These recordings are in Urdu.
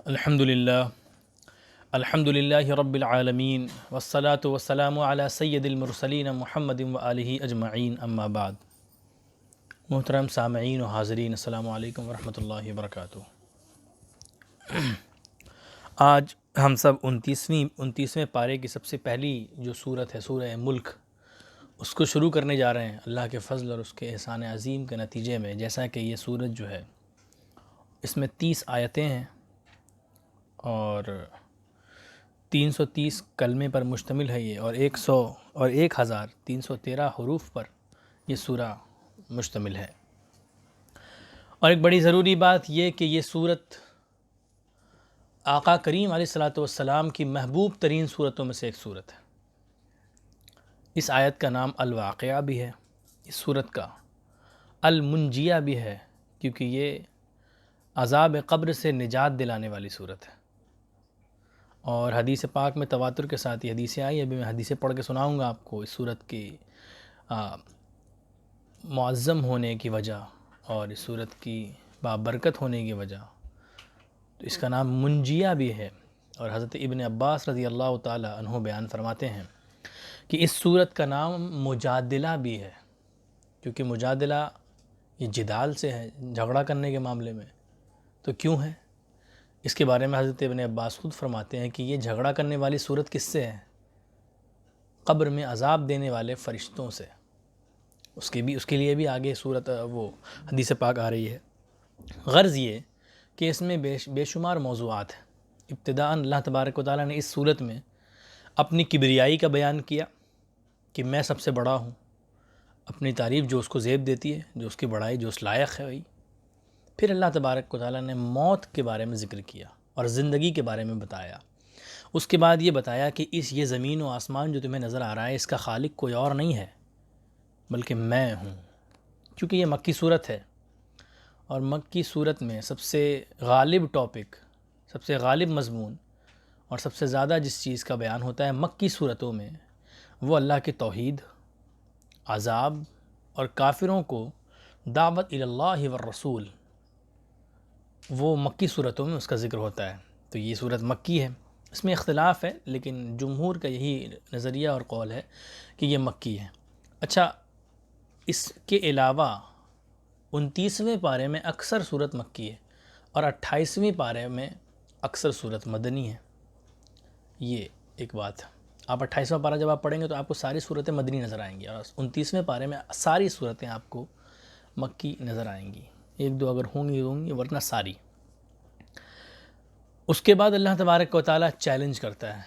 الحمد للہ رب العالمین والصلاة والسلام علی سید المرسلین محمد وآلہ اجمعین اما بعد۔ محترم سامعین و حاضرین، السلام علیکم ورحمۃ اللہ وبرکاتہ۔ آج ہم سب انتیسویں پارے کی سب سے پہلی جو سورت ہے سورہ ملک، اس کو شروع کرنے جا رہے ہیں اللہ کے فضل اور اس کے احسان عظیم کے نتیجے میں۔ جیسا کہ یہ سورت جو ہے اس میں 30 آیتیں ہیں اور 330 کلمے پر مشتمل ہے یہ، اور 1313 حروف پر یہ سورہ مشتمل ہے۔ اور ایک بڑی ضروری بات یہ کہ یہ سورت آقا کریم علیہ الصلوۃ والسلام کی محبوب ترین سورتوں میں سے ایک سورت ہے۔ اس آیت کا نام الواقعہ بھی ہے، اس سورت کا المنجیہ بھی ہے، کیونکہ یہ عذاب قبر سے نجات دلانے والی سورت ہے۔ اور حدیث پاک میں تواتر کے ساتھ یہ حدیثیں آئی، ابھی میں حدیثیں پڑھ کے سناؤں گا آپ کو۔ اس سورت کی معظم ہونے کی وجہ اور اس سورت کی بابرکت ہونے کی وجہ، تو اس کا نام منجیہ بھی ہے۔ اور حضرت ابن عباس رضی اللہ تعالی عنہ بیان فرماتے ہیں کہ اس سورت کا نام مجادلہ بھی ہے، کیونکہ مجادلہ یہ جدال سے ہے، جھگڑا کرنے کے معاملے میں۔ تو کیوں ہے؟ اس کے بارے میں حضرت ابن عباس خود فرماتے ہیں کہ یہ جھگڑا کرنے والی صورت کس سے ہے؟ قبر میں عذاب دینے والے فرشتوں سے۔ اس کے لیے بھی آگے صورت وہ حدیث پاک آ رہی ہے۔ غرض یہ کہ اس میں بے شمار موضوعات ہیں۔ ابتداءً اللہ تبارک و تعالیٰ نے اس صورت میں اپنی کبریائی کا بیان کیا کہ میں سب سے بڑا ہوں، اپنی تعریف جو اس کو زیب دیتی ہے، جو اس کی بڑائی جو اس لائق ہے وہی۔ پھر اللہ تبارک و تعالیٰ نے موت کے بارے میں ذکر کیا اور زندگی کے بارے میں بتایا۔ اس کے بعد یہ بتایا کہ یہ زمین و آسمان جو تمہیں نظر آ رہا ہے، اس کا خالق کوئی اور نہیں ہے بلکہ میں ہوں۔ کیونکہ یہ مکی صورت ہے، اور مکی صورت میں سب سے غالب ٹاپک، سب سے غالب مضمون اور سب سے زیادہ جس چیز کا بیان ہوتا ہے مکی صورتوں میں، وہ اللہ کی توحید، عذاب اور کافروں کو دعوت الی اللہ والرسول، وہ مکی صورتوں میں اس کا ذکر ہوتا ہے۔ تو یہ صورت مکی ہے، اس میں اختلاف ہے، لیکن جمہور کا یہی نظریہ اور قول ہے کہ یہ مکی ہے۔ اچھا، اس کے علاوہ 29ویں پارے میں اکثر صورت مکی ہے اور 28ویں پارے میں اکثر صورت مدنی ہے۔ یہ ایک بات ہے۔ آپ 28واں پارہ جب آپ پڑھیں گے تو آپ کو ساری صورتیں مدنی نظر آئیں گی، اور 29ویں پارے میں ساری صورتیں آپ کو مکی نظر آئیں گی، ایک دو اگر ہوں گی ورنہ ساری۔ اس کے بعد اللہ تبارک و تعالیٰ چیلنج کرتا ہے۔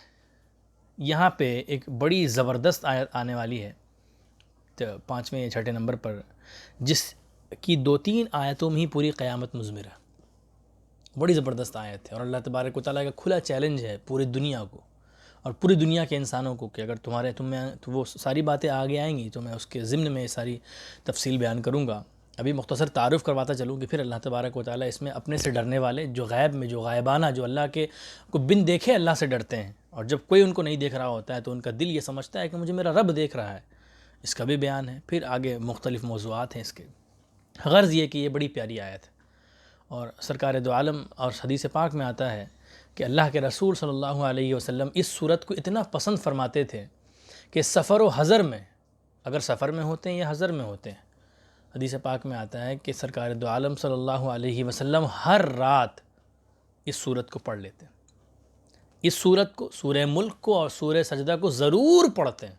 یہاں پہ ایک بڑی زبردست آیت آنے والی ہے 5ویں یا 6 نمبر پر، جس کی 2-3 آیتوں میں ہی پوری قیامت مضمر ہے۔ بڑی زبردست آیت ہے، اور اللہ تبارک و تعالیٰ کا کھلا چیلنج ہے پوری دنیا کو اور پوری دنیا کے انسانوں کو کہ اگر تم میں وہ ساری باتیں آگے آئیں گی تو میں اس کے ضمن میں ساری تفصیل بیان کروں گا۔ ابھی مختصر تعارف کرواتا چلوں کہ پھر اللہ تبارک و تعالیٰ اس میں اپنے سے ڈرنے والے، جو غیب میں، جو غائبانہ، جو اللہ کے کو بن دیکھے اللہ سے ڈرتے ہیں، اور جب کوئی ان کو نہیں دیکھ رہا ہوتا ہے تو ان کا دل یہ سمجھتا ہے کہ مجھے میرا رب دیکھ رہا ہے، اس کا بھی بیان ہے۔ پھر آگے مختلف موضوعات ہیں اس کے۔ غرض یہ کہ یہ بڑی پیاری آیت ہے، اور سرکار دو عالم اور حدیث پاک میں آتا ہے کہ اللہ کے رسول صلی اللہ علیہ وسلم اس صورت کو اتنا پسند فرماتے تھے کہ سفر و حضر میں، اگر سفر میں ہوتے ہیں یا حضر میں ہوتے ہیں، حدیث پاک میں آتا ہے کہ سرکار دو عالم صلی اللہ علیہ وسلم ہر رات اس صورت کو پڑھ لیتے ہیں۔ اس صورت کو، سورہ ملک کو اور سورہ سجدہ کو ضرور پڑھتے ہیں،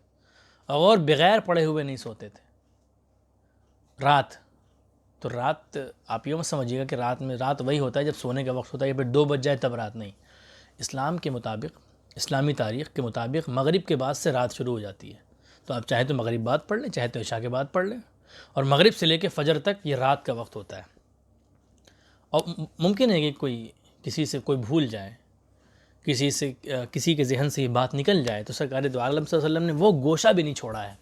اور بغیر پڑھے ہوئے نہیں سوتے تھے۔ رات تو رات آپ یہ مت سمجھیے گا کہ رات وہی ہوتا ہے جب سونے کا وقت ہوتا ہے یا پھر 2 بج جائے تب رات، نہیں۔ اسلام کے مطابق، اسلامی تاریخ کے مطابق مغرب کے بعد سے رات شروع ہو جاتی ہے۔ تو آپ چاہے تو مغرب بعد پڑھ لیں، چاہے تو عشاء کے بعد پڑھ لیں، اور مغرب سے لے کے فجر تک یہ رات کا وقت ہوتا ہے۔ اور ممکن ہے کہ کسی سے کوئی بھول جائے، کسی کے ذہن سے یہ بات نکل جائے، تو سرکار دو عالم صلی اللہ علیہ وسلم نے وہ گوشہ بھی نہیں چھوڑا ہے۔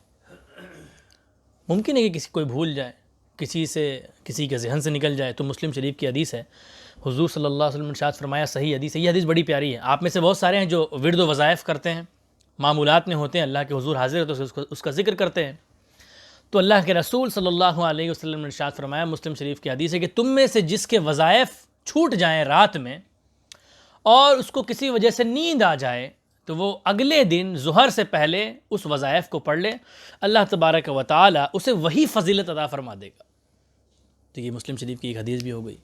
ممکن ہے کہ کوئی بھول جائے، کسی کے ذہن سے نکل جائے، تو مسلم شریف کی حدیث ہے، حضور صلی اللہ علیہ وسلم نے ارشاد فرمایا، صحیح حدیث ہے، یہ حدیث بڑی پیاری ہے۔ آپ میں سے بہت سارے ہیں جو ورد و وظائف کرتے ہیں، معمولات میں ہوتے ہیں، اللہ کے حضور حاضر ہے تو اس کا ذکر کرتے ہیں۔ تو اللہ کے رسول صلی اللہ علیہ وسلم نے ارشاد فرمایا، مسلم شریف کی حدیث ہے، کہ تم میں سے جس کے وظائف چھوٹ جائیں رات میں، اور اس کو کسی وجہ سے نیند آ جائے تو وہ اگلے دن ظہر سے پہلے اس وظائف کو پڑھ لے، اللہ تبارک و تعالی اسے وہی فضیلت عطا فرما دے گا۔ تو یہ مسلم شریف کی ایک حدیث بھی ہو گئی۔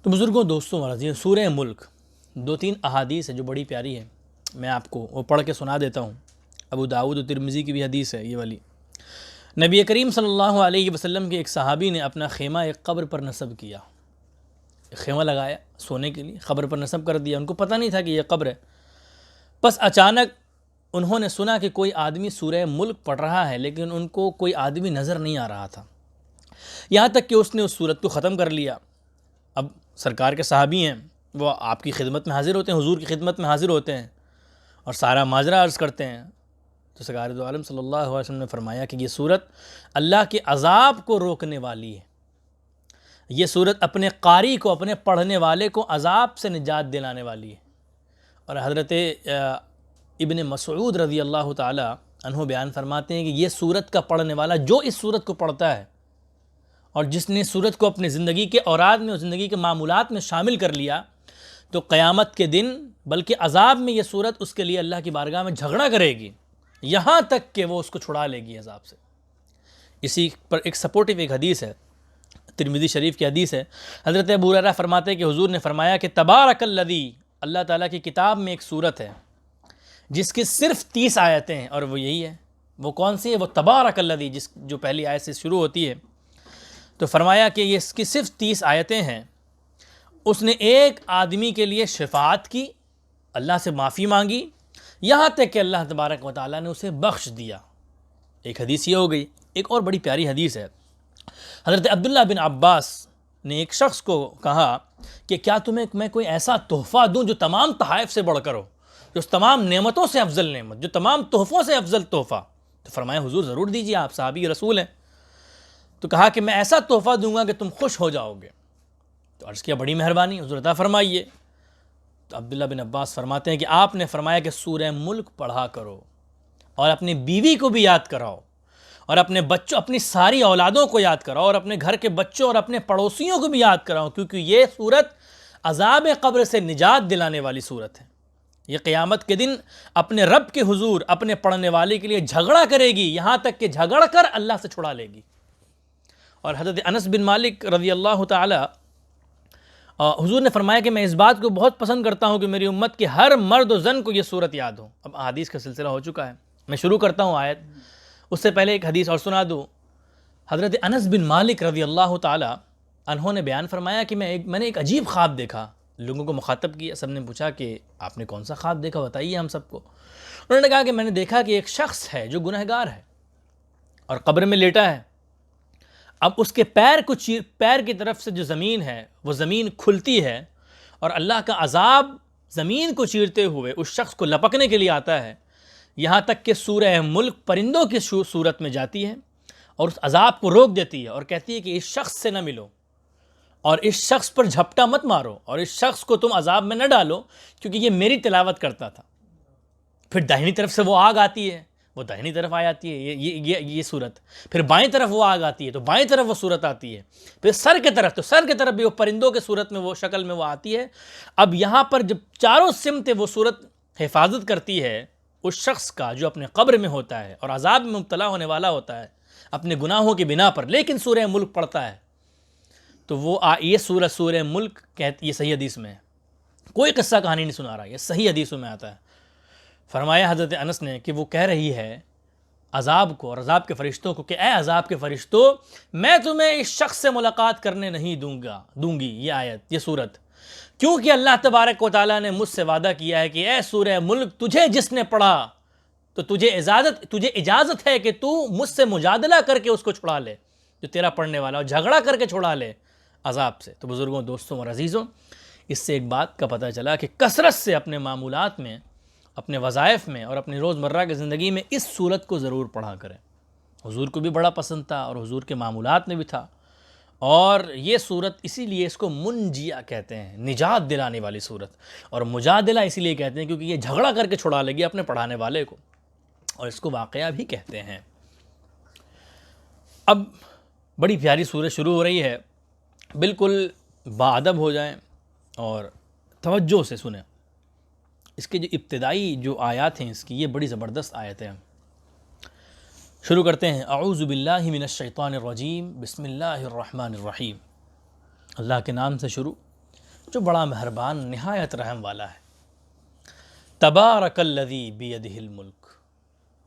تو بزرگوں، دوستوں اور عزیزوں، سورہ ملک 2-3 احادیث ہے جو بڑی پیاری ہے، میں آپ کو وہ پڑھ کے سنا دیتا ہوں۔ ابو داؤد و ترمذی کی بھی حدیث ہے یہ والی۔ نبی کریم صلی اللہ علیہ وسلم کے ایک صحابی نے اپنا خیمہ ایک قبر پر نصب کیا، خیمہ لگایا سونے کے لیے، قبر پر نصب کر دیا۔ ان کو پتہ نہیں تھا کہ یہ قبر ہے۔ بس اچانک انہوں نے سنا کہ کوئی آدمی سورہ ملک پڑھ رہا ہے، لیکن ان کو کوئی آدمی نظر نہیں آ رہا تھا، یہاں تک کہ اس نے اس سورت کو ختم کر لیا۔ اب سرکار کے صحابی ہیں، وہ آپ کی خدمت میں حاضر ہوتے ہیں، حضور کی خدمت میں حاضر ہوتے ہیں اور سارا ماجرا عرض کرتے ہیں۔ تو سرکار دو عالم صلی اللہ علیہ وسلم نے فرمایا کہ یہ سورت اللہ کے عذاب کو روکنے والی ہے، یہ سورت اپنے قاری کو، اپنے پڑھنے والے کو عذاب سے نجات دلانے والی ہے۔ اور حضرت ابن مسعود رضی اللہ تعالی عنہ بیان فرماتے ہیں کہ یہ سورت کا پڑھنے والا جو اس سورت کو پڑھتا ہے اور جس نے سورت کو اپنے زندگی کے اوراد میں اور زندگی کے معمولات میں شامل کر لیا، تو قیامت کے دن بلکہ عذاب میں یہ سورت اس کے لیے اللہ کی بارگاہ میں جھگڑا کرے گی، یہاں تک کہ وہ اس کو چھڑا لے گی عذاب سے۔ اسی پر ایک سپورٹیو ایک حدیث ہے، ترمذی شریف کی حدیث ہے۔ حضرت ابو ہریرہ فرماتے ہیں کہ حضور نے فرمایا کہ تبارک الذی، اللہ تعالیٰ کی کتاب میں ایک سورت ہے جس کی صرف 30 آیتیں ہیں، اور وہ یہی ہے۔ وہ کون سی ہے؟ وہ تبارک الذی، جو پہلی آیت سے شروع ہوتی ہے۔ تو فرمایا کہ یہ اس کی صرف 30 آیتیں ہیں، اس نے ایک آدمی کے لیے شفاعت کی، اللہ سے معافی مانگی، یہاں تک کہ اللہ تبارک و تعالیٰ نے اسے بخش دیا۔ ایک حدیث یہ ہو گئی۔ ایک اور بڑی پیاری حدیث ہے، حضرت عبداللہ بن عباس نے ایک شخص کو کہا کہ کیا تمہیں میں کوئی ایسا تحفہ دوں جو تمام تحائف سے بڑھ کر ہو، جو تمام نعمتوں سے افضل نعمت، جو تمام تحفوں سے افضل تحفہ؟ تو فرمایا حضور ضرور دیجیے، آپ صحابی رسول ہیں۔ تو کہا کہ میں ایسا تحفہ دوں گا کہ تم خوش ہو جاؤ گے۔ تو عرض کیا بڑی مہربانی، حضور عطا فرمائیے۔ تو عبداللہ بن عباس فرماتے ہیں کہ آپ نے فرمایا کہ سورہ ملک پڑھا کرو اور اپنی بیوی کو بھی یاد کراؤ اور اپنے بچوں، اپنی ساری اولادوں کو یاد کراؤ اور اپنے گھر کے بچوں اور اپنے پڑوسیوں کو بھی یاد کراؤ، کیونکہ یہ سورت عذاب قبر سے نجات دلانے والی سورت ہے۔ یہ قیامت کے دن اپنے رب کے حضور اپنے پڑھنے والے کے لیے جھگڑا کرے گی، یہاں تک کہ جھگڑ کر اللہ سے چھڑا لے گی۔ اور حضرت انس بن مالک رضی اللہ تعالی حضور نے فرمایا کہ میں اس بات کو بہت پسند کرتا ہوں کہ میری امت کے ہر مرد و زن کو یہ سورت یاد ہو۔ اب احادیث کا سلسلہ ہو چکا ہے، میں شروع کرتا ہوں آیت، اس سے پہلے ایک حدیث اور سنا دوں۔ حضرت انس بن مالک رضی اللہ تعالی عنہ نے بیان فرمایا کہ میں نے ایک عجیب خواب دیکھا۔ لوگوں کو مخاطب کیا، سب نے پوچھا کہ آپ نے کون سا خواب دیکھا، بتائیے ہم سب کو۔ انہوں نے کہا کہ میں نے دیکھا کہ ایک شخص ہے جو گنہگار ہے اور قبر میں لیٹا ہے، اب اس کے پیر کی طرف سے جو زمین ہے وہ زمین کھلتی ہے اور اللہ کا عذاب زمین کو چیرتے ہوئے اس شخص کو لپکنے کے لیے آتا ہے، یہاں تک کہ سورہ ملک پرندوں کی صورت میں جاتی ہے اور اس عذاب کو روک دیتی ہے اور کہتی ہے کہ اس شخص سے نہ ملو اور اس شخص پر جھپٹا مت مارو اور اس شخص کو تم عذاب میں نہ ڈالو، کیونکہ یہ میری تلاوت کرتا تھا۔ پھر داہنی طرف سے وہ آگ آتی ہے، وہ داہنی طرف آ جاتی ہے یہ صورت، پھر بائیں طرف وہ آگ آتی ہے تو بائیں طرف وہ صورت آتی ہے، پھر سر کے طرف، تو سر کے طرف بھی وہ پرندوں کے صورت میں وہ شکل میں وہ آتی ہے۔ اب یہاں پر جب چاروں سمت وہ صورت حفاظت کرتی ہے اس شخص کا جو اپنے قبر میں ہوتا ہے اور عذاب میں مبتلا ہونے والا ہوتا ہے اپنے گناہوں کی بنا پر، لیکن سورہ ملک پڑھتا ہے، تو وہ یہ سورہ ملک یہ صحیح حدیث میں ہے، کوئی قصہ کہانی نہیں سنا رہا، یہ صحیح حدیثوں میں آتا ہے۔ فرمایا حضرت انس نے کہ وہ کہہ رہی ہے عذاب کو اور عذاب کے فرشتوں کو کہ اے عذاب کے فرشتوں، میں تمہیں اس شخص سے ملاقات کرنے نہیں دوں گی یہ آیت، یہ سورت، کیونکہ اللہ تبارک و تعالیٰ نے مجھ سے وعدہ کیا ہے کہ اے سورہ ملک تجھے جس نے پڑھا تو تجھے اجازت ہے کہ تو مجھ سے مجادلہ کر کے اس کو چھڑا لے جو تیرا پڑھنے والا، اور جھگڑا کر کے چھڑا لے عذاب سے۔ تو بزرگوں، دوستوں اور عزیزوں، اس سے ایک بات کا پتہ چلا کہ کثرت سے اپنے معمولات میں، اپنے وظائف میں اور اپنی روزمرہ کی زندگی میں اس صورت کو ضرور پڑھا کریں۔ حضور کو بھی بڑا پسند تھا اور حضور کے معمولات میں بھی تھا، اور یہ صورت اسی لیے اس کو منجیہ کہتے ہیں، نجات دلانے والی صورت، اور مجادلہ اسی لیے کہتے ہیں کیونکہ یہ جھگڑا کر کے چھڑا لے گی اپنے پڑھانے والے کو، اور اس کو واقعہ بھی کہتے ہیں۔ اب بڑی پیاری صورت شروع ہو رہی ہے، بالکل باادب ہو جائیں اور توجہ سے سنیں، اس کے جو ابتدائی جو آیات ہیں اس کی، یہ بڑی زبردست آیتیں ہیں۔ شروع کرتے ہیں، اعوذ باللہ من الشیطان الرجیم، بسم اللہ الرحمن الرحیم۔ اللہ کے نام سے شروع جو بڑا مہربان نہایت رحم والا ہے۔ تبارک الذی بیدہ الملک،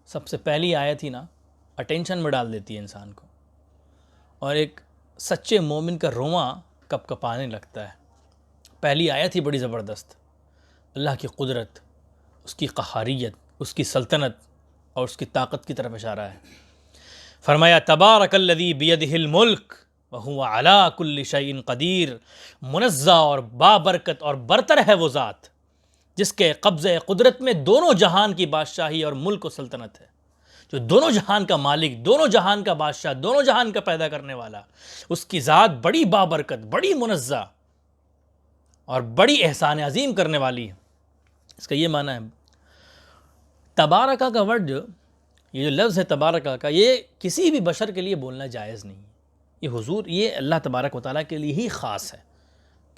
سب سے پہلی آیت ہی نا اٹینشن میں ڈال دیتی ہے انسان کو، اور ایک سچے مومن کا رواں کپ کپانے لگتا ہے۔ پہلی آیت ہی بڑی زبردست، اللہ کی قدرت، اس کی قہاریت، اس کی سلطنت اور اس کی طاقت کی طرف اشارہ ہے۔ فرمایا تبارک الذی بیدہ الملک وہو علی کل شیء قدیر، منزہ اور بابرکت اور برتر ہے وہ ذات جس کے قبضہ قدرت میں دونوں جہان کی بادشاہی اور ملک و سلطنت ہے، جو دونوں جہان کا مالک، دونوں جہان کا بادشاہ، دونوں جہان کا پیدا کرنے والا، اس کی ذات بڑی بابرکت، بڑی منزہ اور بڑی احسان عظیم کرنے والی ہے۔ اس کا یہ معنی ہے، تبارکہ کا ورڈ یہ جو لفظ ہے تبارکہ کا، یہ کسی بھی بشر کے لیے بولنا جائز نہیں، یہ حضور، یہ اللہ تبارک و تعالیٰ کے لیے ہی خاص ہے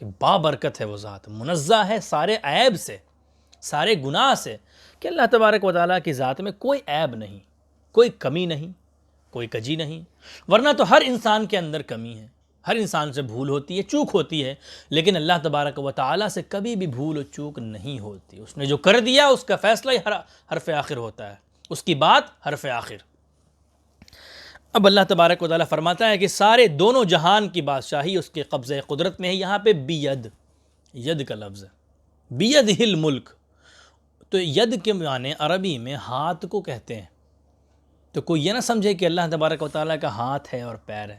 کہ بابرکت ہے وہ ذات، منزہ ہے سارے عیب سے، سارے گناہ سے، کہ اللہ تبارک و تعالیٰ کی ذات میں کوئی عیب نہیں، کوئی کمی نہیں، کوئی کجی نہیں، ورنہ تو ہر انسان کے اندر کمی ہے، ہر انسان سے بھول ہوتی ہے، چوک ہوتی ہے، لیکن اللہ تبارک و تعالیٰ سے کبھی بھی بھول و چوک نہیں ہوتی۔ اس نے جو کر دیا اس کا فیصلہ ہی حرف آخر ہوتا ہے، اس کی بات حرف آخر۔ اب اللہ تبارک و تعالیٰ فرماتا ہے کہ سارے دونوں جہان کی بادشاہی اس کے قبضہ قدرت میں ہے۔ یہاں پہ بید، ید کا لفظ ہے، بیدہ الملک، تو ید کے معنی عربی میں ہاتھ کو کہتے ہیں، تو کوئی یہ نہ سمجھے کہ اللہ تبارک و تعالیٰ کا ہاتھ ہے اور پیر ہے۔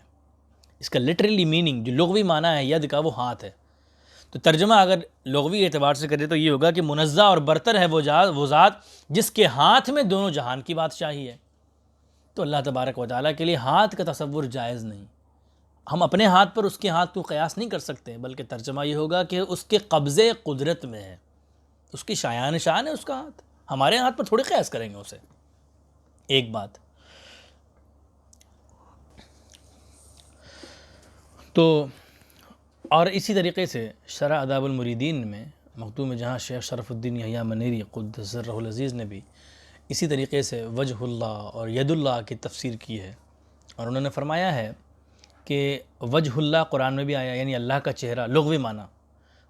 اس کا لٹرلی میننگ جو لغوی معنی ہے ید کا، وہ ہاتھ ہے۔ تو ترجمہ اگر لغوی اعتبار سے کرے تو یہ ہوگا کہ منزہ اور برتر ہے وہ ذات جس کے ہاتھ میں دونوں جہان کی بادشاہی ہے۔ تو اللہ تبارک و تعالیٰ کے لیے ہاتھ کا تصور جائز نہیں، ہم اپنے ہاتھ پر اس کے ہاتھ کو قیاس نہیں کر سکتے، بلکہ ترجمہ یہ ہوگا کہ اس کے قبضے قدرت میں ہے، اس کی شایان شان ہے اس کا ہاتھ، ہمارے ہاتھ پر تھوڑی قیاس کریں گے اسے۔ ایک بات تو، اور اسی طریقے سے شرح آداب المریدین میں مکتوب میں جہاں شیخ شرف الدین یحییٰ منیری قدس سرہ العزیز نے بھی اسی طریقے سے وجہ اللہ اور ید اللہ کی تفسیر کی ہے، اور انہوں نے فرمایا ہے کہ وجہ اللہ قرآن میں بھی آیا یعنی اللہ کا چہرہ لغوی معنی،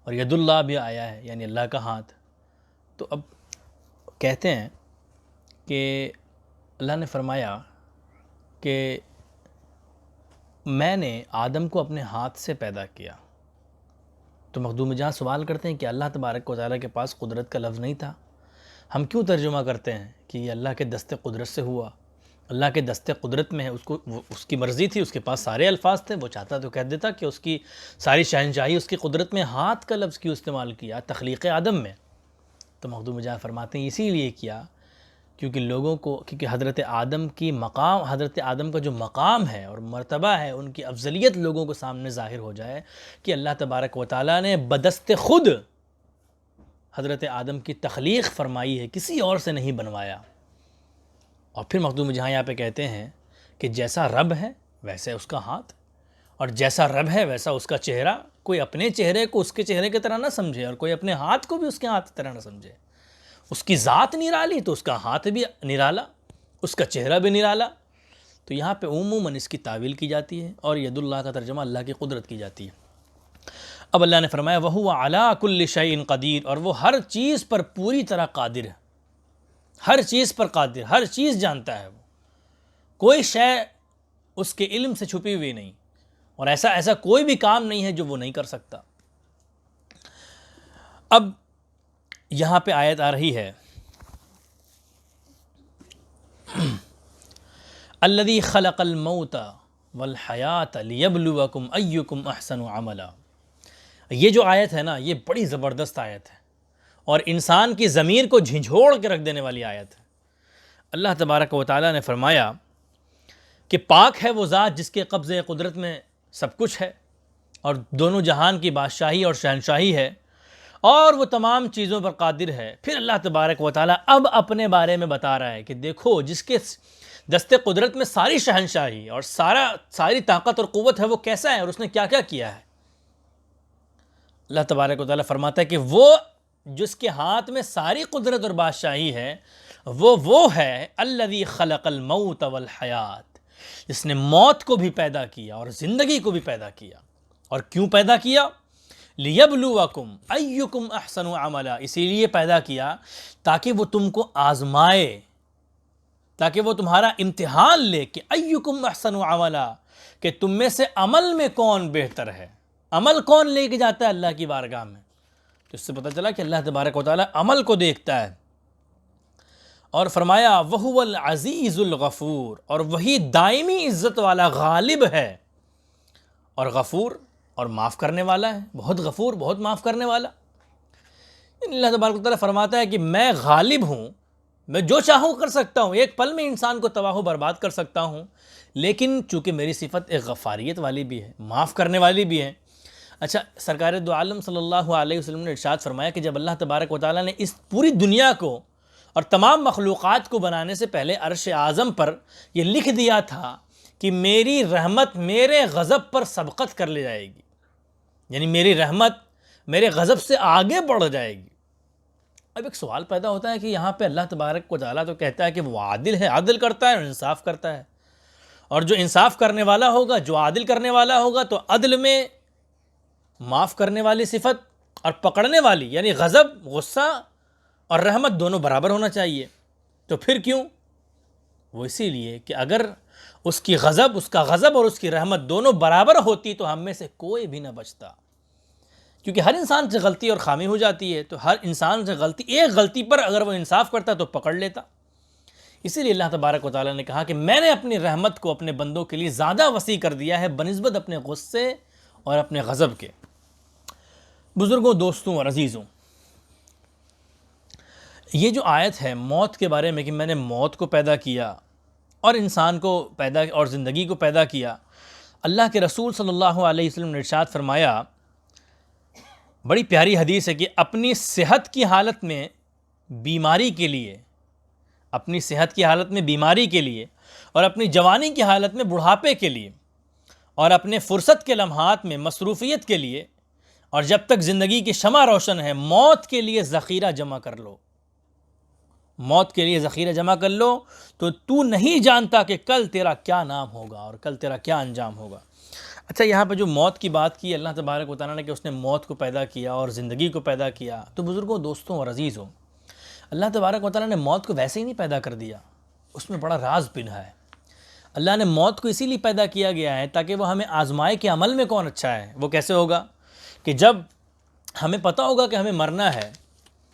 اور ید اللہ بھی آیا ہے یعنی اللہ کا ہاتھ۔ تو اب کہتے ہیں کہ اللہ نے فرمایا کہ میں نے آدم کو اپنے ہاتھ سے پیدا کیا، تو مخدوم جہاں سوال کرتے ہیں کہ اللہ تبارک و تعالیٰ کے پاس قدرت کا لفظ نہیں تھا، ہم کیوں ترجمہ کرتے ہیں کہ یہ اللہ کے دست قدرت سے ہوا؟ اللہ کے دست قدرت میں ہے، اس کی مرضی تھی، اس کے پاس سارے الفاظ تھے، وہ چاہتا تو کہہ دیتا کہ اس کی ساری شہنشاہی اس کی قدرت میں، ہاتھ کا لفظ کیوں استعمال کیا تخلیق آدم میں؟ تو مخدوم جہاں فرماتے ہیں اسی لیے کیا کیونکہ لوگوں کو، کیونکہ حضرت آدم کا جو مقام ہے اور مرتبہ ہے، ان کی افضلیت لوگوں کو سامنے ظاہر ہو جائے کہ اللہ تبارک و تعالیٰ نے بدست خود حضرت آدم کی تخلیق فرمائی ہے، کسی اور سے نہیں بنوایا۔ اور پھر مخدوم جہاں یہاں پہ کہتے ہیں کہ جیسا رب ہے ویسے اس کا ہاتھ، اور جیسا رب ہے ویسا اس کا چہرہ، کوئی اپنے چہرے کو اس کے چہرے کی طرح نہ سمجھے اور کوئی اپنے ہاتھ کو بھی اس کے ہاتھ کی طرح نہ سمجھے۔ اس کی ذات نرالی تو اس کا ہاتھ بھی نرالا، اس کا چہرہ بھی نرالا۔ تو یہاں پہ عموماً اس کی تعویل کی جاتی ہے، اور ید اللہ کا ترجمہ اللہ کی قدرت کی جاتی ہے۔ اب اللہ نے فرمایا وَهُوَ عَلَىٰ كُلِّ شَيْءٍ قَدِيرٌ، اور وہ ہر چیز پر پوری طرح قادر ہے، ہر چیز پر قادر، ہر چیز جانتا ہے وہ، کوئی شے اس کے علم سے چھپی ہوئی نہیں، اور ایسا کوئی بھی کام نہیں ہے جو وہ نہیں کر سکتا۔ اب یہاں پہ آیت آ رہی ہے الذی خلق الموت والحیات لیبلوکم ایکم احسن عملا۔ یہ جو آیت ہے نا، یہ بڑی زبردست آیت ہے اور انسان کی ضمیر کو جھنجھوڑ کے رکھ دینے والی آیت ہے۔ اللہ تبارک و تعالیٰ نے فرمایا کہ پاک ہے وہ ذات جس کے قبضے قدرت میں سب کچھ ہے، اور دونوں جہان کی بادشاہی اور شہنشاہی ہے، اور وہ تمام چیزوں پر قادر ہے۔ پھر اللہ تبارک و تعالیٰ اب اپنے بارے میں بتا رہا ہے کہ دیکھو جس کے دست قدرت میں ساری شہنشاہی اور ساری طاقت اور قوت ہے، وہ کیسا ہے اور اس نے کیا کیا کیا ہے۔ اللہ تبارک و تعالیٰ فرماتا ہے کہ وہ جس کے ہاتھ میں ساری قدرت اور بادشاہی ہے وہ ہے الذی خلق الموت والحیات، جس نے موت کو بھی پیدا کیا اور زندگی کو بھی پیدا کیا۔ اور کیوں پیدا کیا؟ لیبلوکم ایکم احسن عملا، اسی لیے پیدا کیا تاکہ وہ تم کو آزمائے، تاکہ وہ تمہارا امتحان لے کہ ایکم احسن عملا، کہ تم میں سے عمل میں کون بہتر ہے، عمل کون لے کے جاتا ہے اللہ کی بارگاہ میں۔ تو اس سے پتہ چلا کہ اللہ تبارک و تعالیٰ عمل کو دیکھتا ہے۔ اور فرمایا وَهُوَ الْعَزِيزُ الْغَفُورُ، اور وہی دائمی عزت والا غالب ہے اور غفور اور معاف کرنے والا ہے، بہت غفور، بہت معاف کرنے والا۔ اللہ تبارک و تعالیٰ فرماتا ہے کہ میں غالب ہوں، میں جو چاہوں کر سکتا ہوں، ایک پل میں انسان کو تباہ و برباد کر سکتا ہوں، لیکن چونکہ میری صفت ایک غفاریت والی بھی ہے، معاف کرنے والی بھی ہے۔ اچھا، سرکار دو عالم صلی اللہ علیہ وسلم نے ارشاد فرمایا کہ جب اللہ تبارک و تعالیٰ نے اس پوری دنیا کو اور تمام مخلوقات کو بنانے سے پہلے عرش اعظم پر یہ لکھ دیا تھا کہ میری رحمت میرے غضب پر سبقت کر لے جائے گی، یعنی میری رحمت میرے غضب سے آگے بڑھ جائے گی۔ اب ایک سوال پیدا ہوتا ہے کہ یہاں پہ اللہ تبارک و تعالیٰ تو کہتا ہے کہ وہ عادل ہے، عدل کرتا ہے اور انصاف کرتا ہے، اور جو انصاف کرنے والا ہوگا، جو عادل کرنے والا ہوگا، تو عدل میں معاف کرنے والی صفت اور پکڑنے والی یعنی غضب، غصہ اور رحمت دونوں برابر ہونا چاہیے۔ تو پھر کیوں؟ وہ اسی لیے کہ اگر اس کا غضب اور اس کی رحمت دونوں برابر ہوتی تو ہم میں سے کوئی بھی نہ بچتا، کیونکہ ہر انسان سے غلطی اور خامی ہو جاتی ہے، تو ہر انسان سے ایک غلطی پر اگر وہ انصاف کرتا تو پکڑ لیتا۔ اسی لیے اللہ تبارک و تعالیٰ نے کہا کہ میں نے اپنی رحمت کو اپنے بندوں کے لیے زیادہ وسیع کر دیا ہے بنسبت اپنے غصے اور اپنے غضب کے۔ بزرگوں، دوستوں اور عزیزوں، یہ جو آیت ہے موت کے بارے میں کہ میں نے موت کو پیدا کیا اور انسان کو پیدا اور زندگی کو پیدا کیا، اللہ کے رسول صلی اللہ علیہ وسلم نے ارشاد فرمایا، بڑی پیاری حدیث ہے کہ اپنی صحت کی حالت میں بیماری کے لیے، اپنی صحت کی حالت میں بیماری کے لیے، اور اپنی جوانی کی حالت میں بڑھاپے کے لیے، اور اپنے فرصت کے لمحات میں مصروفیت کے لیے، اور جب تک زندگی کی شمع روشن ہے، موت کے لیے ذخیرہ جمع کر لو، موت کے لیے ذخیرہ جمع کر لو، تو نہیں جانتا کہ کل تیرا کیا نام ہوگا اور کل تیرا کیا انجام ہوگا۔ اچھا، یہاں پہ جو موت کی بات کی اللہ تبارک و تعالیٰ نے کہ اس نے موت کو پیدا کیا اور زندگی کو پیدا کیا، تو بزرگوں، دوستوں اور عزیزوں، اللہ تبارک و تعالیٰ نے موت کو ویسے ہی نہیں پیدا کر دیا، اس میں بڑا راز پنہا ہے۔ اللہ نے موت کو اسی لیے پیدا کیا گیا ہے تاکہ وہ ہمیں آزمائے کہ عمل میں کون اچھا ہے۔ وہ کیسے ہوگا؟ کہ جب ہمیں پتہ ہوگا کہ ہمیں مرنا ہے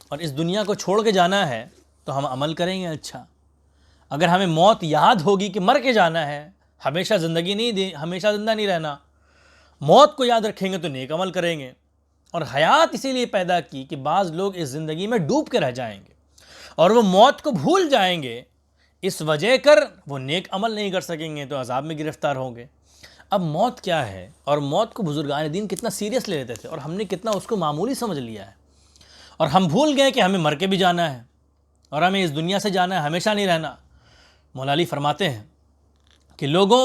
اور اس دنیا کو چھوڑ کے جانا ہے تو ہم عمل کریں گے اچھا۔ اگر ہمیں موت یاد ہوگی کہ مر کے جانا ہے، ہمیشہ ہمیشہ زندہ نہیں رہنا، موت کو یاد رکھیں گے تو نیک عمل کریں گے۔ اور حیات اسی لیے پیدا کی کہ بعض لوگ اس زندگی میں ڈوب کے رہ جائیں گے اور وہ موت کو بھول جائیں گے، اس وجہ کر وہ نیک عمل نہیں کر سکیں گے تو عذاب میں گرفتار ہوں گے۔ اب موت کیا ہے اور موت کو بزرگان دین کتنا سیریس لے لیتے تھے اور ہم نے کتنا اس کو معمولی سمجھ لیا ہے، اور ہم بھول گئے کہ ہمیں مر کے بھی جانا ہے اور ہمیں اس دنیا سے جانا ہے، ہمیشہ نہیں رہنا۔ مولا علی فرماتے ہیں کہ لوگوں،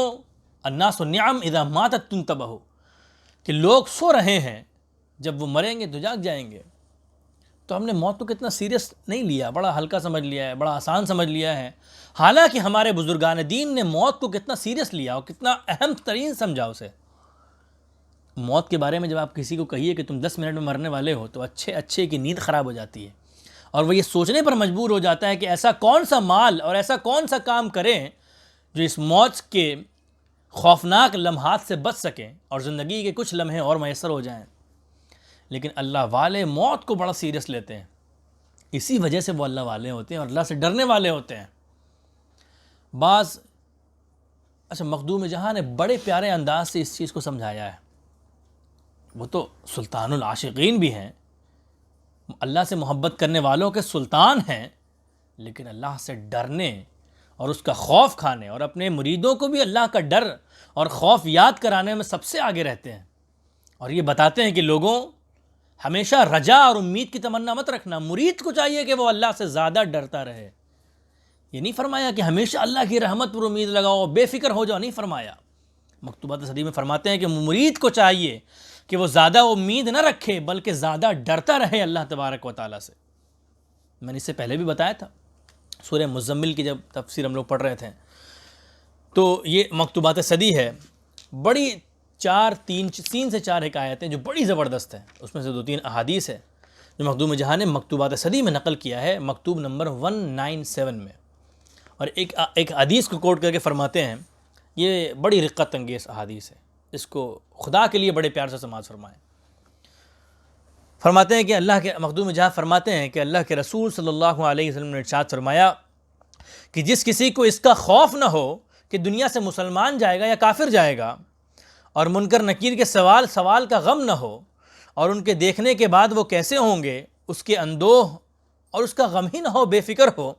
الناس النعم اذا ماتت تنتبہ، کہ لوگ سو رہے ہیں، جب وہ مریں گے تو جاگ جائیں گے۔ تو ہم نے موت کو کتنا سیریس نہیں لیا، بڑا ہلکا سمجھ لیا ہے، بڑا آسان سمجھ لیا ہے، حالانکہ ہمارے بزرگان دین نے موت کو کتنا سیریس لیا اور کتنا اہم ترین سمجھا اسے۔ موت کے بارے میں جب آپ کسی کو کہیے کہ تم 10 منٹ میں مرنے والے ہو تو اچھے کی نیند خراب ہو جاتی ہے، اور وہ یہ سوچنے پر مجبور ہو جاتا ہے کہ ایسا کون سا مال اور ایسا کون سا کام کریں جو اس موت کے خوفناک لمحات سے بچ سکیں اور زندگی کے کچھ لمحے اور میسر ہو جائیں۔ لیکن اللہ والے موت کو بڑا سیریس لیتے ہیں، اسی وجہ سے وہ اللہ والے ہوتے ہیں اور اللہ سے ڈرنے والے ہوتے ہیں۔ مخدوم جہاں نے بڑے پیارے انداز سے اس چیز کو سمجھایا ہے۔ وہ تو سلطان العاشقین بھی ہیں، اللہ سے محبت کرنے والوں کے سلطان ہیں، لیکن اللہ سے ڈرنے اور اس کا خوف کھانے اور اپنے مریدوں کو بھی اللہ کا ڈر اور خوف یاد کرانے میں سب سے آگے رہتے ہیں، اور یہ بتاتے ہیں کہ لوگوں، ہمیشہ رجا اور امید کی تمنا مت رکھنا، مرید کو چاہیے کہ وہ اللہ سے زیادہ ڈرتا رہے۔ یہ نہیں فرمایا کہ ہمیشہ اللہ کی رحمت پر امید لگاؤ، بے فکر ہو جاؤ، نہیں فرمایا۔ مکتوبات صدی میں فرماتے ہیں کہ مرید کو چاہیے کہ وہ زیادہ امید نہ رکھے بلکہ زیادہ ڈرتا رہے اللہ تبارک و تعالیٰ سے۔ میں نے اس سے پہلے بھی بتایا تھا، سورہ مزمل کی جب تفسیر ہم لوگ پڑھ رہے تھے تو یہ مکتوبات صدی ہے، بڑی تین سے چار حکایتیں جو بڑی زبردست ہیں، اس میں سے 2-3 احادیث ہے جو مخدوم جہاں نے مکتوبات صدی میں نقل کیا ہے، مکتوب نمبر 197 میں، اور ایک حدیث کو کوٹ کر کے فرماتے ہیں، یہ بڑی رقت انگیز احادیث ہے، اس کو خدا کے لیے بڑے پیار سے سماعت فرمائیں۔ فرماتے ہیں کہ اللہ کے مخدوم جہاں فرماتے ہیں کہ اللہ کے رسول صلی اللہ علیہ وسلم نے ارشاد فرمایا کہ جس کسی کو اس کا خوف نہ ہو کہ دنیا سے مسلمان جائے گا یا کافر جائے گا، اور منکر نکیر کے سوال کا غم نہ ہو، اور ان کے دیکھنے کے بعد وہ کیسے ہوں گے اس کے اندوہ اور اس کا غم ہی نہ ہو، بے فکر ہو،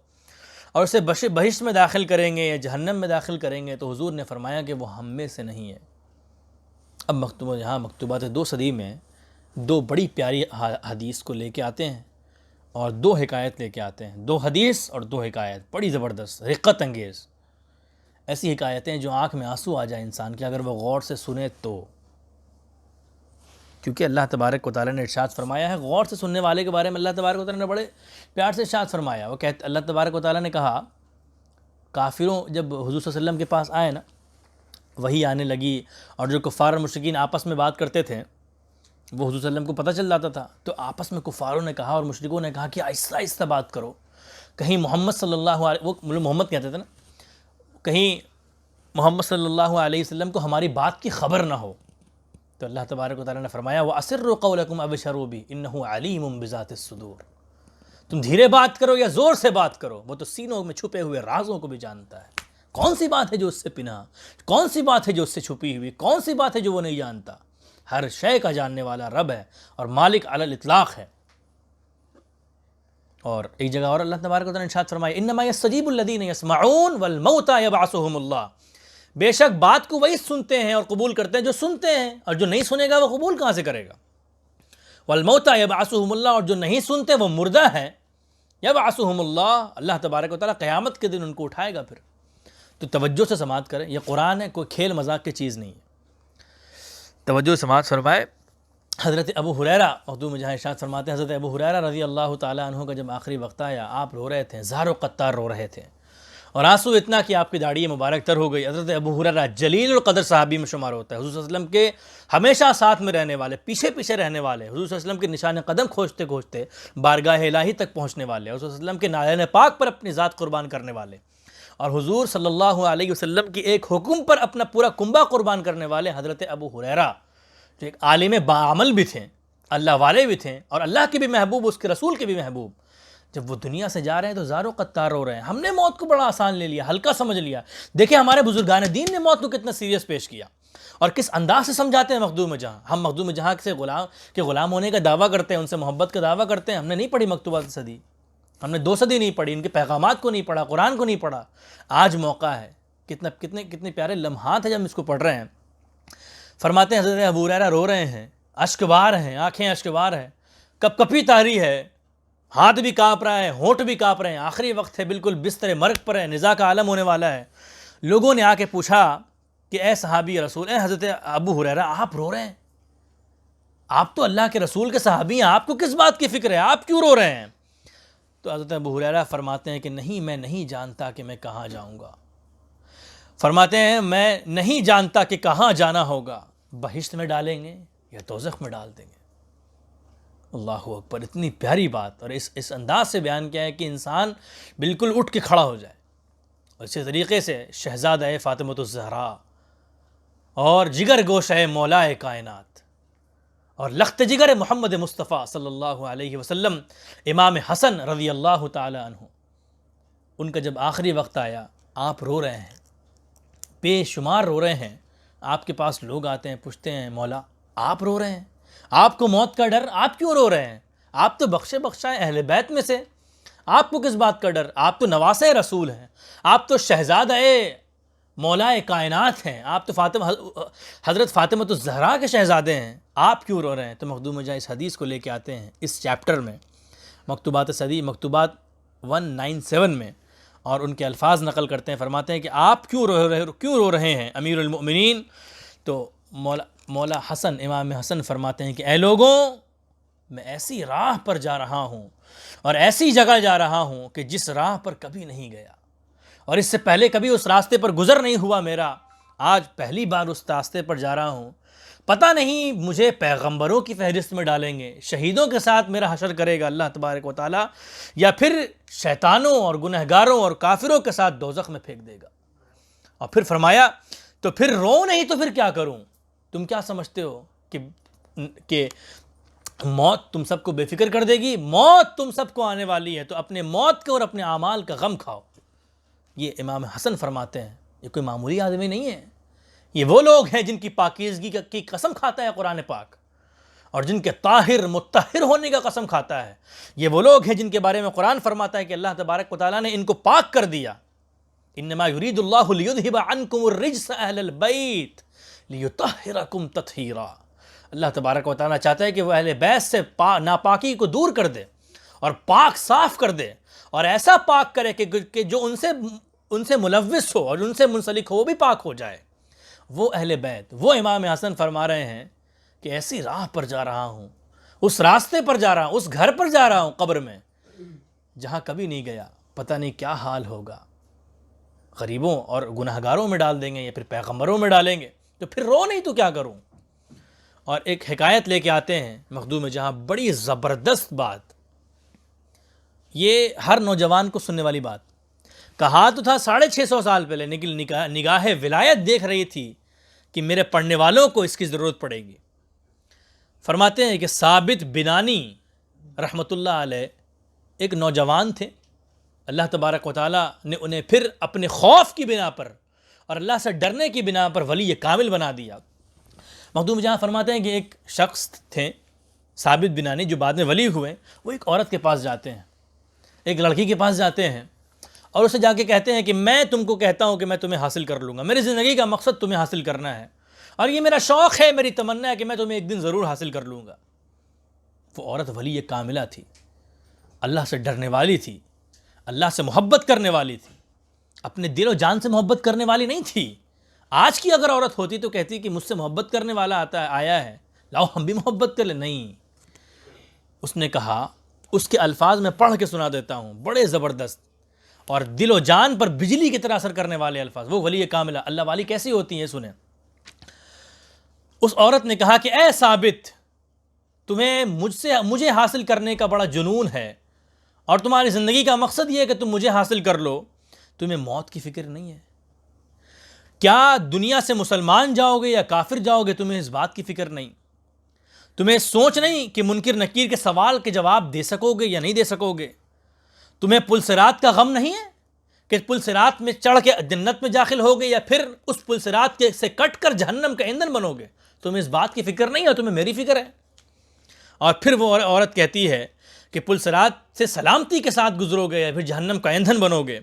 اور اسے بہشت میں داخل کریں گے یا جہنم میں داخل کریں گے، تو حضور نے فرمایا کہ وہ ہم میں سے نہیں ہے۔ اب مکتوبات 2 صدی میں 2 بڑی پیاری حدیث کو لے کے آتے ہیں اور 2 حکایت لے کے آتے ہیں، 2 حدیث اور 2 حکایت، بڑی زبردست رقت انگیز، ایسی حکایتیں جو آنکھ میں آنسو آ جائے انسان کے اگر وہ غور سے سنے تو، کیونکہ اللہ تبارک و تعالیٰ نے ارشاد فرمایا ہے، غور سے سننے والے کے بارے میں اللہ تبارک و تعالیٰ نے بڑے پیار سے ارشاد فرمایا۔ وہ کہتے اللہ تبارک و تعالیٰ نے کہا، کافروں جب حضور صلی اللہ علیہ وسلم کے پاس آئے نا، وہی آنے لگی، اور جو کفار اور مشرکین آپس میں بات کرتے تھے وہ حضور صلی اللہ علیہ وسلم کو پتہ چل جاتا تھا، تو آپس میں کفاروں نے کہا اور مشرکوں نے کہا کہ آہستہ آہستہ بات کرو، کہیں محمد صلی اللہ علیہ، وہ محمد کہتے تھے نا، کہیں محمد صلی اللہ علیہ وسلم کو ہماری بات کی خبر نہ ہو۔ تو اللہ تبارک و تعالیٰ نے فرمایا وَأَسِرُّوا قَوْلَكُمْ أَوِ اجْهَرُوا بِهِ إِنَّهُ عَلِيمٌ بِذَاتِ الصُّدُورِ، تم دھیرے بات کرو یا زور سے بات کرو، وہ تو سینوں میں چھپے ہوئے رازوں کو بھی جانتا ہے۔ کون سی بات ہے جو اس سے پنہاں، کون سی بات ہے جو اس سے چھپی ہوئی، کون سی بات ہے جو وہ نہیں جانتا؟ ہر شے کا جاننے والا رب ہے اور مالک علی الاطلاق ہے۔ اور ایک جگہ اور اللہ تبارک و تعالیٰ نے ارشاد فرمایا انما یستجیب الذین یسمعون والموتى یبعثهم اللہ، بے شک بات کو وہی سنتے ہیں اور قبول کرتے ہیں جو سنتے ہیں، اور جو نہیں سنے گا وہ قبول کہاں سے کرے گا؟ والموتى یبعثهم اللہ، اور جو نہیں سنتے وہ مردہ ہیں، یبعثهم اللہ، اللہ تبارک و تعالیٰ قیامت کے دن ان کو اٹھائے گا۔ پھر تو توجہ سے سماعت کریں، یہ قرآن ہے، کوئی کھیل مذاق کی چیز نہیں ہے، توجہ سے سماعت فرمائے۔ حضرت ابو ہریرہ مخدوم جہاں ارشاد فرماتے ہیں، حضرت ابو ہریرہ رضی اللہ تعالیٰ عنہ کا جب آخری وقت آیا، آپ رو رہے تھے، زار و قطار رو رہے تھے، اور آنسو اتنا کہ آپ کی داڑھی مبارک تر ہو گئی۔ حضرت ابو ہریرہ جلیل القدر صحابی میں شمار ہوتا ہے، حضور صلی اللہ علیہ وسلم کے ہمیشہ ساتھ میں رہنے والے، پیچھے پیچھے رہنے والے، حضور صلی اللہ علیہ وسلم کے نشان قدم کھوجتے کھوجتے بارگاہ الہی تک پہنچنے والے، حضور صلی اللہ علیہ وسلم کے نالین پاک پر اپنی ذات قربان کرنے والے، اور حضور صلی اللہ علیہ وسلم کی ایک حکم پر اپنا پورا کنبہ قربان کرنے والے حضرت ابو ہریرہ، جو ایک عالم باعمل بھی تھے، اللہ والے بھی تھے، اور اللہ کے بھی محبوب، اس کے رسول کے بھی محبوب، جب وہ دنیا سے جا رہے ہیں تو زار و قطار رو رہے ہیں۔ ہم نے موت کو بڑا آسان لے لیا، ہلکا سمجھ لیا، دیکھیں ہمارے بزرگان دین نے موت کو کتنا سیریس پیش کیا اور کس انداز سے سمجھاتے ہیں مخدوم جہاں۔ ہم مخدوم جہاں سے غلام ہونے کا دعویٰ کرتے ہیں، ان سے محبت کا دعویٰ کرتے ہیں، ہم نے نہیں پڑھی مکتوبات صدی، ہم نے 2 صدی نہیں پڑھی، ان کے پیغامات کو نہیں پڑھا، قرآن کو نہیں پڑھا۔ آج موقع ہے، کتنے پیارے لمحات ہیں جب ہم اس کو پڑھ رہے ہیں۔ فرماتے ہیں حضرت ابو ہریرہ رو رہے ہیں، اشکبار ہیں، آنکھیں اشکبار ہیں، کپ کپی طاری ہے، ہاتھ بھی کانپ رہا ہے، ہونٹ بھی کانپ رہے ہیں، آخری وقت ہے، بالکل بستر مرگ پر ہے، نزاع کا عالم ہونے والا ہے۔ لوگوں نے آ کے پوچھا کہ اے صحابی رسول، اے حضرت ابو ہریرہ، آپ رو رہے ہیں؟ آپ تو اللہ کے رسول کے صحابی ہیں، آپ کو کس بات کی فکر ہے، آپ کیوں رو رہے ہیں؟ تو حضرت ابو ہریرہ فرماتے ہیں کہ نہیں، میں نہیں جانتا کہ میں کہاں جاؤں گا۔ فرماتے ہیں میں نہیں جانتا کہ کہاں جانا ہوگا، بہشت میں ڈالیں گے یا دوزخ میں ڈال دیں گے۔ اللہ اکبر، اتنی پیاری بات، اور اس انداز سے بیان کیا ہے کہ انسان بالکل اٹھ کے کھڑا ہو جائے۔ اور اسی طریقے سے شہزادہ فاطمۃ الزہرا اور جگر گوشہ مولائے کائنات اور لخت جگر محمد مصطفیٰ صلی اللہ علیہ وسلم امام حسن رضی اللہ تعالی عنہ، ان کا جب آخری وقت آیا، آپ رو رہے ہیں، بے شمار رو رہے ہیں۔ آپ کے پاس لوگ آتے ہیں، پوچھتے ہیں مولا آپ رو رہے ہیں، آپ کو موت کا ڈر، آپ کیوں رو رہے ہیں؟ آپ تو بخشے بخشائے اہل بیت میں سے، آپ کو کس بات کا ڈر؟ آپ تو نواسے رسول ہیں، آپ تو شہزادہ مولائے کائنات ہیں، آپ تو حضرت فاطمۃ الزہرا کے شہزادے ہیں، آپ کیوں رو رہے ہیں؟ تو مخدوم جہاں اس حدیث کو لے کے آتے ہیں اس چیپٹر میں، مکتوبات صدی، مکتوبات 197 میں، اور ان کے الفاظ نقل کرتے ہیں، فرماتے ہیں کہ آپ کیوں رو رہے ہیں امیر المؤمنین؟ تو مولا مولا حسن امام حسن فرماتے ہیں کہ اے لوگوں، میں ایسی راہ پر جا رہا ہوں اور ایسی جگہ جا رہا ہوں کہ جس راہ پر کبھی نہیں گیا، اور اس سے پہلے کبھی اس راستے پر گزر نہیں ہوا میرا، آج پہلی بار اس راستے پر جا رہا ہوں۔ پتہ نہیں مجھے پیغمبروں کی فہرست میں ڈالیں گے، شہیدوں کے ساتھ میرا حشر کرے گا اللہ تبارک و تعالیٰ، یا پھر شیطانوں اور گنہگاروں اور کافروں کے ساتھ دوزخ میں پھینک دے گا۔ اور پھر فرمایا تو پھر رو نہیں تو پھر کیا کروں؟ تم کیا سمجھتے ہو کہ موت تم سب کو بے فکر کر دے گی؟ موت تم سب کو آنے والی ہے، تو اپنے موت کے اور اپنے اعمال کا غم کھاؤ۔ یہ امام حسن فرماتے ہیں، یہ کوئی معمولی آدمی نہیں ہے، یہ وہ لوگ ہیں جن کی پاکیزگی کی قسم کھاتا ہے قرآن پاک، اور جن کے طاہر مطہر ہونے کا قسم کھاتا ہے۔ یہ وہ لوگ ہیں جن کے بارے میں قرآن فرماتا ہے کہ اللہ تبارک و تعالیٰ نے ان کو پاک کر دیا۔ انما یرید اللہ لیذھب عنکم الرجس اہل البیت لیطہرکم تطہیرا۔ اللہ تبارک و تعالیٰ چاہتا ہے کہ وہ اہل بیت سے ناپاکی کو دور کر دے اور پاک صاف کر دے، اور ایسا پاک کرے کہ جو ان سے ملوث ہو اور ان سے منسلک ہو وہ بھی پاک ہو جائے۔ وہ اہل بیت، وہ امام حسن فرما رہے ہیں کہ ایسی راہ پر جا رہا ہوں، اس راستے پر جا رہا ہوں، اس گھر پر جا رہا ہوں قبر میں، جہاں کبھی نہیں گیا، پتہ نہیں کیا حال ہوگا، غریبوں اور گناہگاروں میں ڈال دیں گے یا پھر پیغمبروں میں ڈالیں گے، تو پھر رو نہیں تو کیا کروں؟ اور ایک حکایت لے کے آتے ہیں مخدوم جہاں، بڑی زبردست بات، یہ ہر نوجوان کو سننے والی بات۔ کہا تو تھا 650 سال پہلے، لیکن نگاہ ولایت دیکھ رہی تھی کہ میرے پڑھنے والوں کو اس کی ضرورت پڑے گی۔ فرماتے ہیں کہ ثابت بنانی رحمۃ اللہ علیہ ایک نوجوان تھے، اللہ تبارک و تعالیٰ نے انہیں پھر اپنے خوف کی بنا پر اور اللہ سے ڈرنے کی بنا پر ولی کامل بنا دیا۔ مخدوم جہاں فرماتے ہیں کہ ایک شخص تھے ثابت بنانی جو بعد میں ولی ہوئے، وہ ایک عورت کے پاس جاتے ہیں، ایک لڑکی کے پاس جاتے ہیں اور اسے جا کے کہتے ہیں کہ میں تم کو کہتا ہوں کہ میں تمہیں حاصل کر لوں گا، میری زندگی کا مقصد تمہیں حاصل کرنا ہے، اور یہ میرا شوق ہے، میری تمنا ہے کہ میں تمہیں ایک دن ضرور حاصل کر لوں گا۔ وہ عورت ولی کاملہ تھی، اللہ سے ڈرنے والی تھی، اللہ سے محبت کرنے والی تھی، اپنے دل و جان سے محبت کرنے والی نہیں تھی۔ آج کی اگر عورت ہوتی تو کہتی کہ مجھ سے محبت کرنے والا آیا ہے، لاؤ ہم بھی محبت کر لیں۔ نہیں، اس نے کہا، اس کے الفاظ میں پڑھ کے سنا دیتا ہوں، بڑے زبردست اور دل و جان پر بجلی کی طرح اثر کرنے والے الفاظ۔ وہ ولی کاملہ اللہ والی کیسی ہوتی ہیں سنیں۔ اس عورت نے کہا کہ اے ثابت، تمہیں مجھے حاصل کرنے کا بڑا جنون ہے، اور تمہاری زندگی کا مقصد یہ ہے کہ تم مجھے حاصل کر لو، تمہیں موت کی فکر نہیں ہے؟ کیا دنیا سے مسلمان جاؤ گے یا کافر جاؤ گے، تمہیں اس بات کی فکر نہیں؟ تمہیں سوچ نہیں کہ منکر نکیر کے سوال کے جواب دے سکو گے یا نہیں دے سکو گے؟ تمہیں پل صراط کا غم نہیں ہے کہ پل صراط میں چڑھ کے جنت میں داخل ہوگے یا پھر اس پل صراط سے کٹ کر جہنم کا ایندھن بنو گے؟ تمہیں اس بات کی فکر نہیں ہے، تمہیں میری فکر ہے۔ اور پھر وہ عورت کہتی ہے کہ پل صراط سے سلامتی کے ساتھ گزرو گے یا پھر جہنم کا ایندھن بنو گے،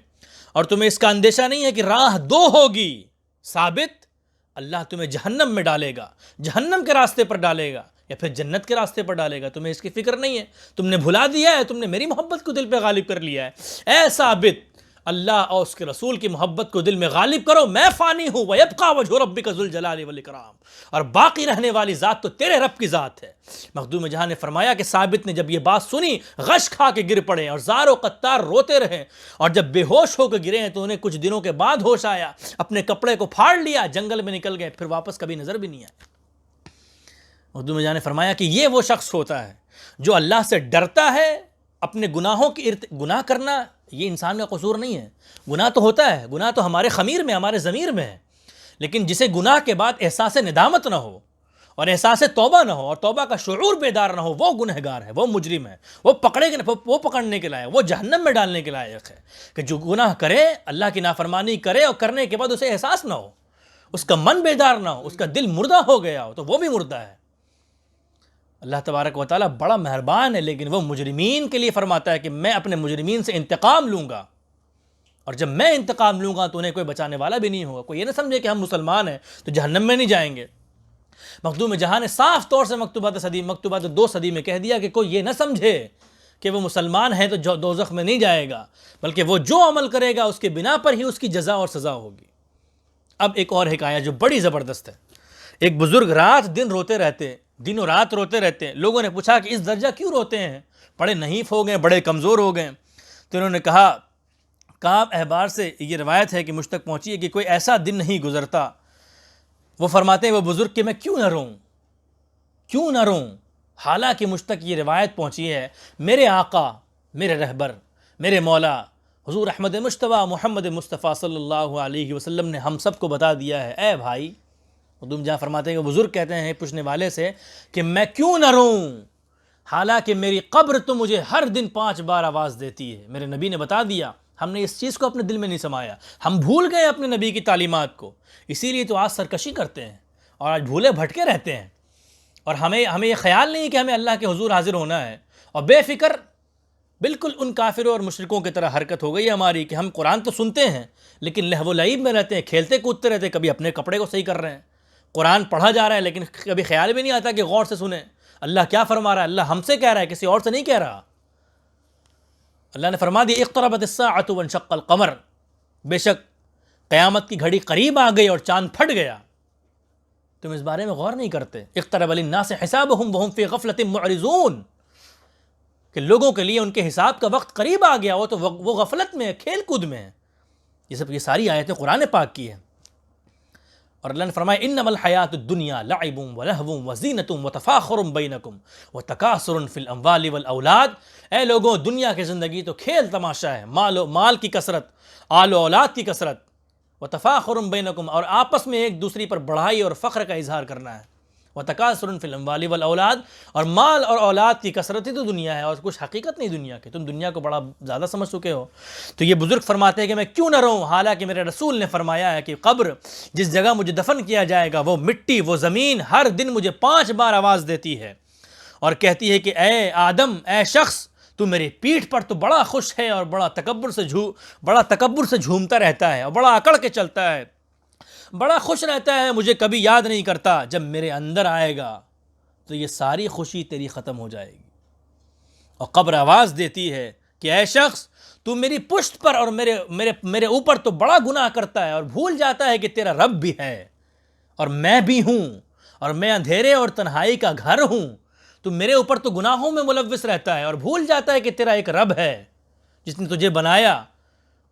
اور تمہیں اس کا اندیشہ نہیں ہے کہ راہ دو ہوگی، ثابت اللہ تمہیں جہنم میں ڈالے گا، جہنم کے راستے پر ڈالے گا یا پھر جنت کے راستے پر ڈالے گا، تمہیں اس کی فکر نہیں ہے، تم نے بھلا دیا ہے، تم نے میری محبت کو دل پہ غالب کر لیا ہے۔ اے ثابت، اللہ اور اس کے رسول کی محبت کو دل میں غالب کرو، میں فانی ہوں، وَيَبْقَى وَجْهُ رَبِّكَ ذُو الْجَلَالِ وَالْإِكْرَامِ، اور باقی رہنے والی ذات تو تیرے رب کی ذات ہے۔ مخدوم جہاں نے فرمایا کہ ثابت نے جب یہ بات سنی، غش کھا کے گر پڑے اور زار و قطار روتے رہے، اور جب بے ہوش ہو کے گرے ہیں تو انہیں کچھ دنوں کے بعد ہوش آیا، اپنے کپڑے کو پھاڑ لیا، جنگل میں نکل گئے، پھر واپس کبھی نظر بھی نہیں آئے۔ مخدوم جہاں نے فرمایا کہ یہ وہ شخص ہوتا ہے جو اللہ سے ڈرتا ہے، اپنے گناہوں کی گناہ کرنا یہ انسان کا قصور نہیں ہے، گناہ تو ہوتا ہے، گناہ تو ہمارے خمیر میں، ہمارے ضمیر میں ہے، لیکن جسے گناہ کے بعد احساس ندامت نہ ہو اور احساس توبہ نہ ہو اور توبہ کا شعور بیدار نہ ہو، وہ گنہگار ہے، وہ مجرم ہے، وہ پکڑنے کے لائق، وہ جہنم میں ڈالنے کے لائق ہے۔ کہ جو گناہ کرے، اللہ کی نافرمانی کرے اور کرنے کے بعد اسے احساس نہ ہو، اس کا من بیدار نہ ہو، اس کا دل مردہ ہو گیا ہو، تو وہ بھی مردہ ہے۔ اللہ تبارک و تعالیٰ بڑا مہربان ہے، لیکن وہ مجرمین کے لیے فرماتا ہے کہ میں اپنے مجرمین سے انتقام لوں گا، اور جب میں انتقام لوں گا تو انہیں کوئی بچانے والا بھی نہیں ہوگا۔ کوئی یہ نہ سمجھے کہ ہم مسلمان ہیں تو جہنم میں نہیں جائیں گے۔ مخدوم جہاں نے صاف طور سے مکتوبات 2 صدی میں کہہ دیا کہ کوئی یہ نہ سمجھے کہ وہ مسلمان ہے تو دوزخ میں نہیں جائے گا، بلکہ وہ جو عمل کرے گا اس کے بنا پر ہی اس کی جزا اور سزا ہوگی۔ اب ایک اور حکایت جو بڑی زبردست ہے، ایک بزرگ رات دن روتے رہتے، دن و رات روتے رہتے. لوگوں نے پوچھا کہ اس درجہ کیوں روتے ہیں، بڑے نحیف ہو گئے، بڑے کمزور ہو گئے. تو انہوں نے کہا، کعب احبار سے یہ روایت ہے کہ مجھ تک پہنچی ہے کہ کوئی ایسا دن نہیں گزرتا، وہ فرماتے ہیں وہ بزرگ کہ میں کیوں نہ روں، کیوں نہ روں، حالانکہ مجھ تک یہ روایت پہنچی ہے میرے آقا، میرے رہبر، میرے مولا حضور احمد مجتبیٰ محمد مصطفیٰ صلی اللہ علیہ وسلم نے ہم سب کو بتا دیا ہے. اے بھائی، قدوم جہاں فرماتے ہیں کہ بزرگ کہتے ہیں پوچھنے والے سے کہ میں کیوں نہ روں، حالانکہ میری قبر تو مجھے ہر دن 5 بار آواز دیتی ہے. میرے نبی نے بتا دیا، ہم نے اس چیز کو اپنے دل میں نہیں سمایا، ہم بھول گئے اپنے نبی کی تعلیمات کو، اسی لیے تو آج سرکشی کرتے ہیں اور آج بھولے بھٹکے رہتے ہیں. اور ہمیں یہ خیال نہیں کہ ہمیں اللہ کے حضور حاضر ہونا ہے، اور بے فکر بالکل ان کافروں اور مشرکوں کی طرح حرکت ہو گئی ہے ہماری کہ ہم قرآن تو سنتے ہیں لیکن لہو و لعب میں رہتے ہیں، کھیلتے کودتے رہتے ہیں، کبھی اپنے کپڑے کو صحیح کر رہے ہیں، قرآن پڑھا جا رہا ہے لیکن کبھی خیال بھی نہیں آتا کہ غور سے سنیں اللہ کیا فرما رہا ہے. اللہ ہم سے کہہ رہا ہے، کسی اور سے نہیں کہہ رہا. اللہ نے فرما دیا اقتربت الساعۃ وانشق القمر، بے شک قیامت کی گھڑی قریب آ گئی اور چاند پھٹ گیا. تم اس بارے میں غور نہیں کرتے. اقترب للناس حسابهم وهم في غفلة معرضون، کہ لوگوں کے لیے ان کے حساب کا وقت قریب آ گیا، وہ غفلت میں ہے، کھیل کود میں ہے. یہ ساری آیتیں قرآن پاک کی ہیں. اور اللہ نے فرمایا انما الحیات الدنیا لعب ولہو وزینۃ وتفاخر بینکم وتکاثر فی الاموال والاولاد. اے لوگوں، دنیا کی زندگی تو کھیل تماشا ہے، مال کی کثرت، آل و اولاد کی کثرت، وتفاخر بینکم، اور آپس میں ایک دوسری پر بڑائی اور فخر کا اظہار کرنا ہے، وتکاثر فی الاموال والاولاد، اور مال اور اولاد کی کثرت ہی تو دنیا ہے اور کچھ حقیقت نہیں دنیا کی. تم دنیا کو بڑا زیادہ سمجھ چکے ہو. تو یہ بزرگ فرماتے ہیں کہ میں کیوں نہ رہوں، حالانکہ میرے رسول نے فرمایا ہے کہ قبر جس جگہ مجھے دفن کیا جائے گا، وہ مٹی، وہ زمین ہر دن مجھے 5 بار آواز دیتی ہے اور کہتی ہے کہ اے آدم، اے شخص، تو میری پیٹھ پر تو بڑا خوش ہے اور بڑا تکبر سے جھومتا رہتا ہے اور بڑا اکڑ کے چلتا ہے، بڑا خوش رہتا ہے، مجھے کبھی یاد نہیں کرتا. جب میرے اندر آئے گا تو یہ ساری خوشی تیری ختم ہو جائے گی. اور قبر آواز دیتی ہے کہ اے شخص، تو میری پشت پر اور میرے اوپر تو بڑا گناہ کرتا ہے اور بھول جاتا ہے کہ تیرا رب بھی ہے اور میں بھی ہوں اور میں اندھیرے اور تنہائی کا گھر ہوں. تو میرے اوپر تو گناہوں میں ملوث رہتا ہے اور بھول جاتا ہے کہ تیرا ایک رب ہے جس نے تجھے بنایا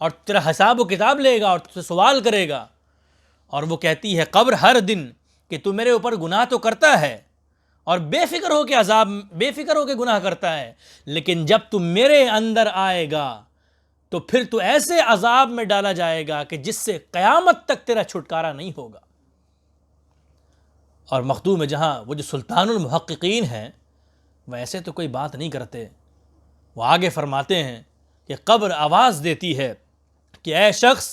اور تیرا حساب و کتاب لے گا اور تجھ سے سوال کرے گا. اور وہ کہتی ہے قبر ہر دن کہ تو میرے اوپر گناہ تو کرتا ہے اور بے فکر ہو کے گناہ کرتا ہے، لیکن جب تو میرے اندر آئے گا تو پھر تو ایسے عذاب میں ڈالا جائے گا کہ جس سے قیامت تک تیرا چھٹکارا نہیں ہوگا. اور مخدوم جہاں وہ جو سلطان المحققین ہیں وہ ایسے تو کوئی بات نہیں کرتے. وہ آگے فرماتے ہیں کہ قبر آواز دیتی ہے کہ اے شخص،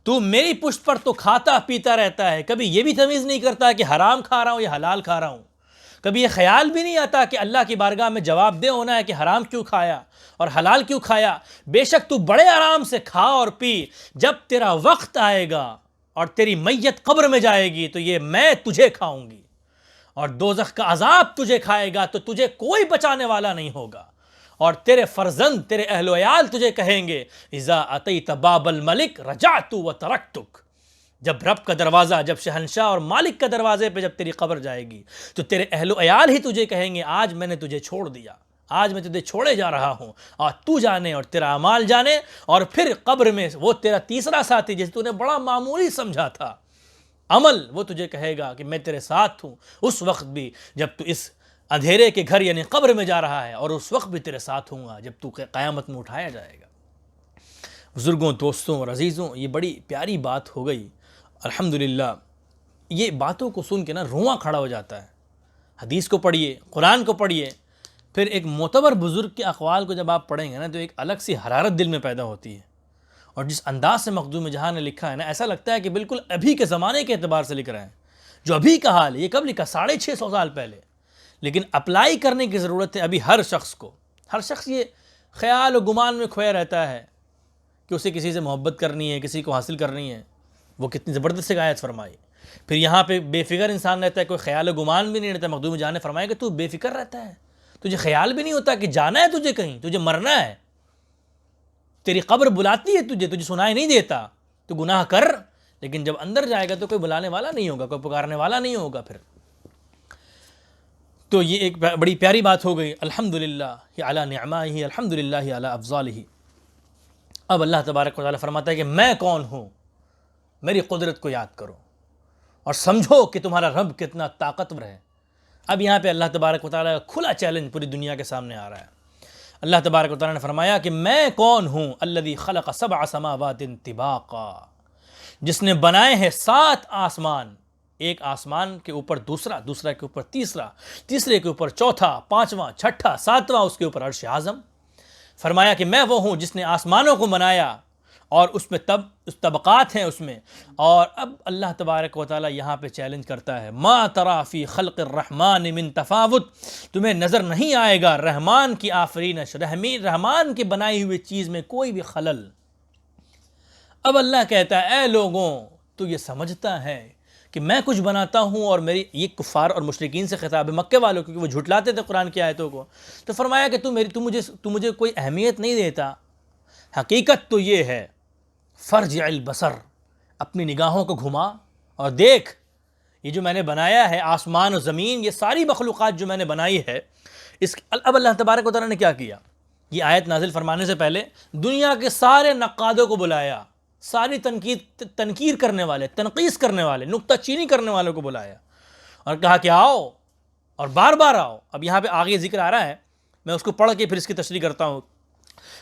تو میری پشت پر تو کھاتا پیتا رہتا ہے، کبھی یہ بھی تمیز نہیں کرتا کہ حرام کھا رہا ہوں یا حلال کھا رہا ہوں، کبھی یہ خیال بھی نہیں آتا کہ اللہ کی بارگاہ میں جواب دہ ہونا ہے کہ حرام کیوں کھایا اور حلال کیوں کھایا. بے شک تو بڑے آرام سے کھا اور پی، جب تیرا وقت آئے گا اور تیری میت قبر میں جائے گی تو یہ میں تجھے کھاؤں گی اور دوزخ کا عذاب تجھے کھائے گا، تو تجھے کوئی بچانے والا نہیں ہوگا. اور تیرے فرزند، تیرے اہل و عیال تجھے کہیں گے اذا اتیت باب الملک رجعت وترکتک، جب رب کا دروازہ، جب شہنشاہ اور مالک کا دروازے پہ جب تیری قبر جائے گی تو تیرے اہل و عیال ہی تجھے کہیں گے آج میں نے تجھے چھوڑ دیا، آج میں تجھے چھوڑے جا رہا ہوں، اور تو جانے اور تیرا اعمال جانے. اور پھر قبر میں وہ تیرا تیسرا ساتھی جسے تو نے بڑا معمولی سمجھا تھا، عمل، وہ تجھے کہے گا کہ میں تیرے ساتھ ہوں اس وقت بھی جب تو اس اندھیرے کے گھر یعنی قبر میں جا رہا ہے، اور اس وقت بھی تیرے ساتھ ہوں گا جب تو قیامت میں اٹھایا جائے گا. بزرگوں، دوستوں اور عزیزوں، یہ بڑی پیاری بات ہو گئی. الحمدللہ یہ باتوں کو سن کے نا رواں کھڑا ہو جاتا ہے. حدیث کو پڑھیے، قرآن کو پڑھیے، پھر ایک معتبر بزرگ کے اقوال کو جب آپ پڑھیں گے نا تو ایک الگ سی حرارت دل میں پیدا ہوتی ہے. اور جس انداز سے مخدوم جہاں نے لکھا ہے نا، ایسا لگتا ہے کہ بالکل ابھی کے زمانے کے اعتبار سے لکھ رہے ہیں. جو ابھی کا حال ہے یہ کب لکھا؟ 650 سال پہلے. لیکن اپلائی کرنے کی ضرورت ہے ابھی ہر شخص کو. ہر شخص یہ خیال و گمان میں کھویا رہتا ہے کہ اسے کسی سے محبت کرنی ہے، کسی کو حاصل کرنی ہے. وہ کتنی زبردست سے آیت فرمائی. پھر یہاں پہ بے فکر انسان رہتا ہے، کوئی خیال و گمان بھی نہیں رہتا. مخدوم جہاں نے فرمایا کہ تو بے فکر رہتا ہے، تجھے خیال بھی نہیں ہوتا کہ جانا ہے تجھے کہیں، تجھے مرنا ہے، تیری قبر بلاتی ہے تجھے سنائی نہیں دیتا. تو گناہ کر لیکن جب اندر جائے گا تو کوئی بلانے والا نہیں ہوگا، کوئی پکارنے والا نہیں ہوگا پھر۔ تو یہ ایک بڑی پیاری بات ہو گئی، الحمدللہ علی نعمائہ، الحمدللہ علی افضالہ۔ اب اللہ تبارک و تعالیٰ فرماتا ہے کہ میں کون ہوں، میری قدرت کو یاد کرو اور سمجھو کہ تمہارا رب کتنا طاقتور ہے۔ اب یہاں پہ اللہ تبارک و تعالیٰ کا کھلا چیلنج پوری دنیا کے سامنے آ رہا ہے۔ اللہ تبارک و تعالیٰ نے فرمایا کہ میں کون ہوں، الذی خلق سبع سماوات طباقا، جس نے بنائے ہیں 7 آسمان، ایک آسمان کے اوپر دوسرا، دوسرا کے اوپر تیسرا، تیسرے کے اوپر چوتھا، پانچواں، چھٹا، ساتواں، اس کے اوپر عرش اعظم۔ فرمایا کہ میں وہ ہوں جس نے آسمانوں کو بنایا اور اس میں طبقات ہیں اس میں۔ اور اب اللہ تبارک و تعالیٰ یہاں پہ چیلنج کرتا ہے، ما تری فی خلق الرحمن من تفاوت، تمہیں نظر نہیں آئے گا رحمان کی آفرینش، رحمان کی بنائی ہوئی چیز میں کوئی بھی خلل۔ اب اللہ کہتا ہے اے لوگوں، تو یہ سمجھتا ہے کہ میں کچھ بناتا ہوں اور میری، یہ کفار اور مشرکین سے خطاب ہے، مکے والوں، کیونکہ وہ جھٹلاتے تھے قرآن کی آیتوں کو۔ تو فرمایا کہ تو مجھے کوئی اہمیت نہیں دیتا، حقیقت تو یہ ہے، فرجع البصر، اپنی نگاہوں کو گھما اور دیکھ، یہ جو میں نے بنایا ہے آسمان و زمین، یہ ساری مخلوقات جو میں نے بنائی ہے، اب اللہ تبارک و تعالیٰ نے کیا کیا؟ یہ آیت نازل فرمانے سے پہلے دنیا کے سارے نقادوں کو بلایا، ساری تنقیر کرنے والے، تنقیص کرنے والے، نکتہ چینی کرنے والوں کو بلایا اور کہا کہ آؤ اور بار بار آؤ۔ اب یہاں پہ آگے ذکر آ رہا ہے، میں اس کو پڑھ کے پھر اس کی تشریح کرتا ہوں۔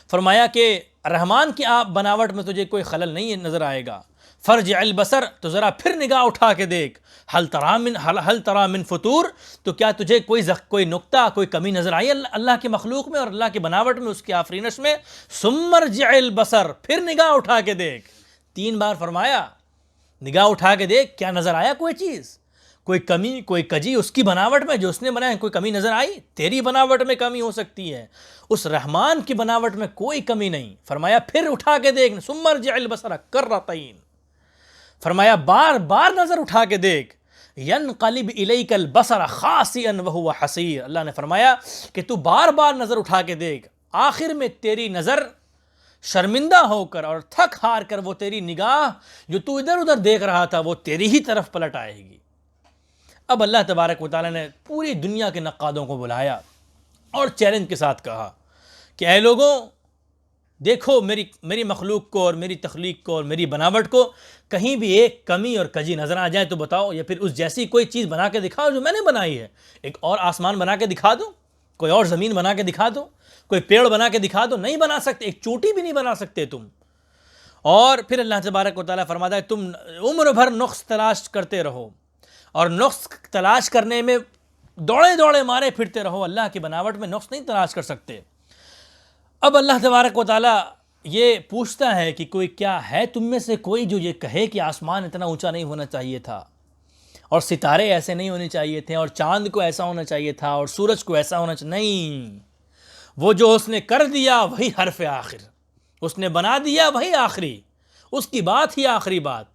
فرمایا کہ رحمان کی آپ بناوٹ میں تجھے کوئی خلل نہیں نظر آئے گا، فرجع البصر، تو ذرا پھر نگاہ اٹھا کے دیکھ، حل تری من فطور، تو کیا تجھے کوئی نقطہ، کوئی کمی نظر آئی اللہ کی مخلوق میں اور اللہ کی بناوٹ میں، اس کی آفرینش میں؟ ثم ارجع البصر، پھر نگاہ اٹھا کے دیکھ۔ 3 بار فرمایا نگاہ اٹھا کے دیکھ، کیا نظر آیا کوئی چیز، کوئی کمی، کوئی کجی اس کی بناوٹ میں جو اس نے بنایا؟ کوئی کمی نظر آئی؟ تیری بناوٹ میں کمی ہو سکتی ہے، اس رحمان کی بناوٹ میں کوئی کمی نہیں۔ فرمایا پھر اٹھا کے دیکھ، ثم ارجع البصر کرتین، فرمایا بار بار نظر اٹھا کے دیکھ، ینقلب الیک البصر خاسئا وهو حسیر، اللہ نے فرمایا کہ تو بار بار نظر اٹھا کے دیکھ، آخر میں تیری نظر شرمندہ ہو کر اور تھک ہار کر، وہ تیری نگاہ جو تو ادھر ادھر دیکھ رہا تھا وہ تیری ہی طرف پلٹ آئے گی۔ اب اللہ تبارک و تعالیٰ نے پوری دنیا کے نقادوں کو بلایا اور چیلنج کے ساتھ کہا کہ اے لوگوں، دیکھو میری مخلوق کو اور میری تخلیق کو اور میری بناوٹ کو، کہیں بھی ایک کمی اور کجی نظر آ جائے تو بتاؤ، یا پھر اس جیسی کوئی چیز بنا کے دکھاؤ جو میں نے بنائی ہے۔ ایک اور آسمان بنا کے دکھا دو، کوئی اور زمین بنا کے دکھا دو، کوئی پیڑ بنا کے دکھا دو، نہیں بنا سکتے، ایک چوٹی بھی نہیں بنا سکتے تم۔ اور پھر اللہ تبارک و تعالیٰ فرماتا ہے تم عمر بھر نقص تلاش کرتے رہو اور نقص تلاش کرنے میں دوڑے دوڑے مارے پھرتے رہو، اللہ کی بناوٹ میں نقص نہیں تلاش کر سکتے۔ اب اللہ تبارک و تعالیٰ یہ پوچھتا ہے کہ کوئی کیا ہے تم میں سے کوئی جو یہ کہے کہ آسمان اتنا اونچا نہیں ہونا چاہیے تھا اور ستارے ایسے نہیں ہونے چاہیے تھے اور چاند کو ایسا ہونا چاہیے تھا اور سورج کو ایسا ہونا چاہیے؟ نہیں، وہ جو اس نے کر دیا وہی حرف آخر، اس نے بنا دیا وہی آخری، اس کی بات ہی آخری بات،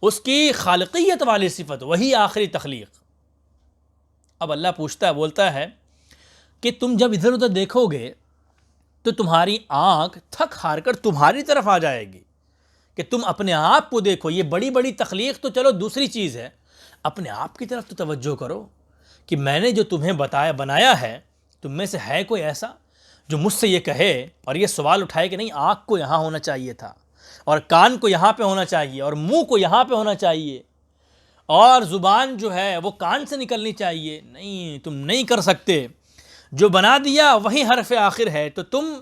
اس کی خالقیت والی صفت وہی آخری تخلیق۔ اب اللہ پوچھتا ہے، بولتا ہے کہ تم جب ادھر ادھر دیکھو گے تو تمہاری آنکھ تھک ہار کر تمہاری طرف آ جائے گی کہ تم اپنے آپ کو دیکھو۔ یہ بڑی بڑی تخلیق تو چلو دوسری چیز ہے، اپنے آپ کی طرف تو توجہ کرو کہ میں نے جو تمہیں بنایا ہے، تم میں سے ہے کوئی ایسا جو مجھ سے یہ کہے اور یہ سوال اٹھائے کہ نہیں آنکھ کو یہاں ہونا چاہیے تھا اور کان کو یہاں پہ ہونا چاہیے اور منہ کو یہاں پہ ہونا چاہیے اور زبان جو ہے وہ کان سے نکلنی چاہیے؟ نہیں، تم نہیں کر سکتے۔ جو بنا دیا وہی حرف آخر ہے، تو تم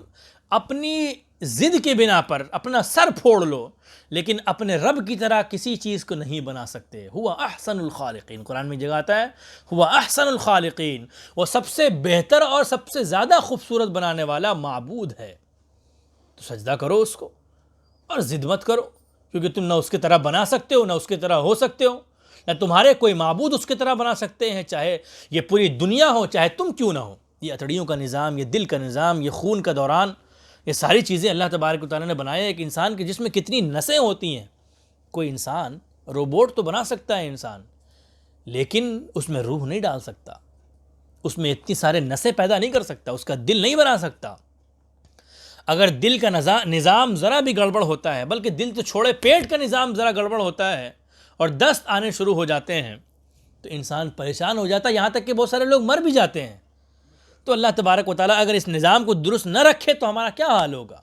اپنی ضد کے بنا پر اپنا سر پھوڑ لو، لیکن اپنے رب کی طرح کسی چیز کو نہیں بنا سکتے۔ ہوا احسن الخالقین، قرآن میں جگہ آتا ہے ہوا احسن الخالقین، وہ سب سے بہتر اور سب سے زیادہ خوبصورت بنانے والا معبود ہے۔ تو سجدہ کرو اس کو اور ضد مت کرو، کیونکہ تم نہ اس کی طرح بنا سکتے ہو نہ اس کی طرح ہو سکتے ہو، نہ تمہارے کوئی معبود اس کی طرح بنا سکتے ہیں، چاہے یہ پوری دنیا ہو چاہے تم کیوں نہ ہو۔ یہ اتڑیوں کا نظام، یہ دل کا نظام، یہ خون کا دوران، یہ ساری چیزیں اللہ تبارک و تعالیٰ نے بنایا ہے کہ انسان کے جسم میں کتنی نسیں ہوتی ہیں۔ کوئی انسان روبوٹ تو بنا سکتا ہے انسان، لیکن اس میں روح نہیں ڈال سکتا، اس میں اتنی سارے نسیں پیدا نہیں کر سکتا، اس کا دل نہیں بنا سکتا۔ اگر دل کا نظام ذرا بھی گڑبڑ ہوتا ہے، بلکہ دل تو چھوڑے پیٹ کا نظام ذرا گڑبڑ ہوتا ہے اور دست آنے شروع ہو جاتے ہیں تو انسان پریشان ہو جاتا ہے، یہاں تک کہ بہت سارے لوگ مر بھی جاتے ہیں۔ تو اللہ تبارک و تعالیٰ اگر اس نظام کو درست نہ رکھے تو ہمارا کیا حال ہوگا؟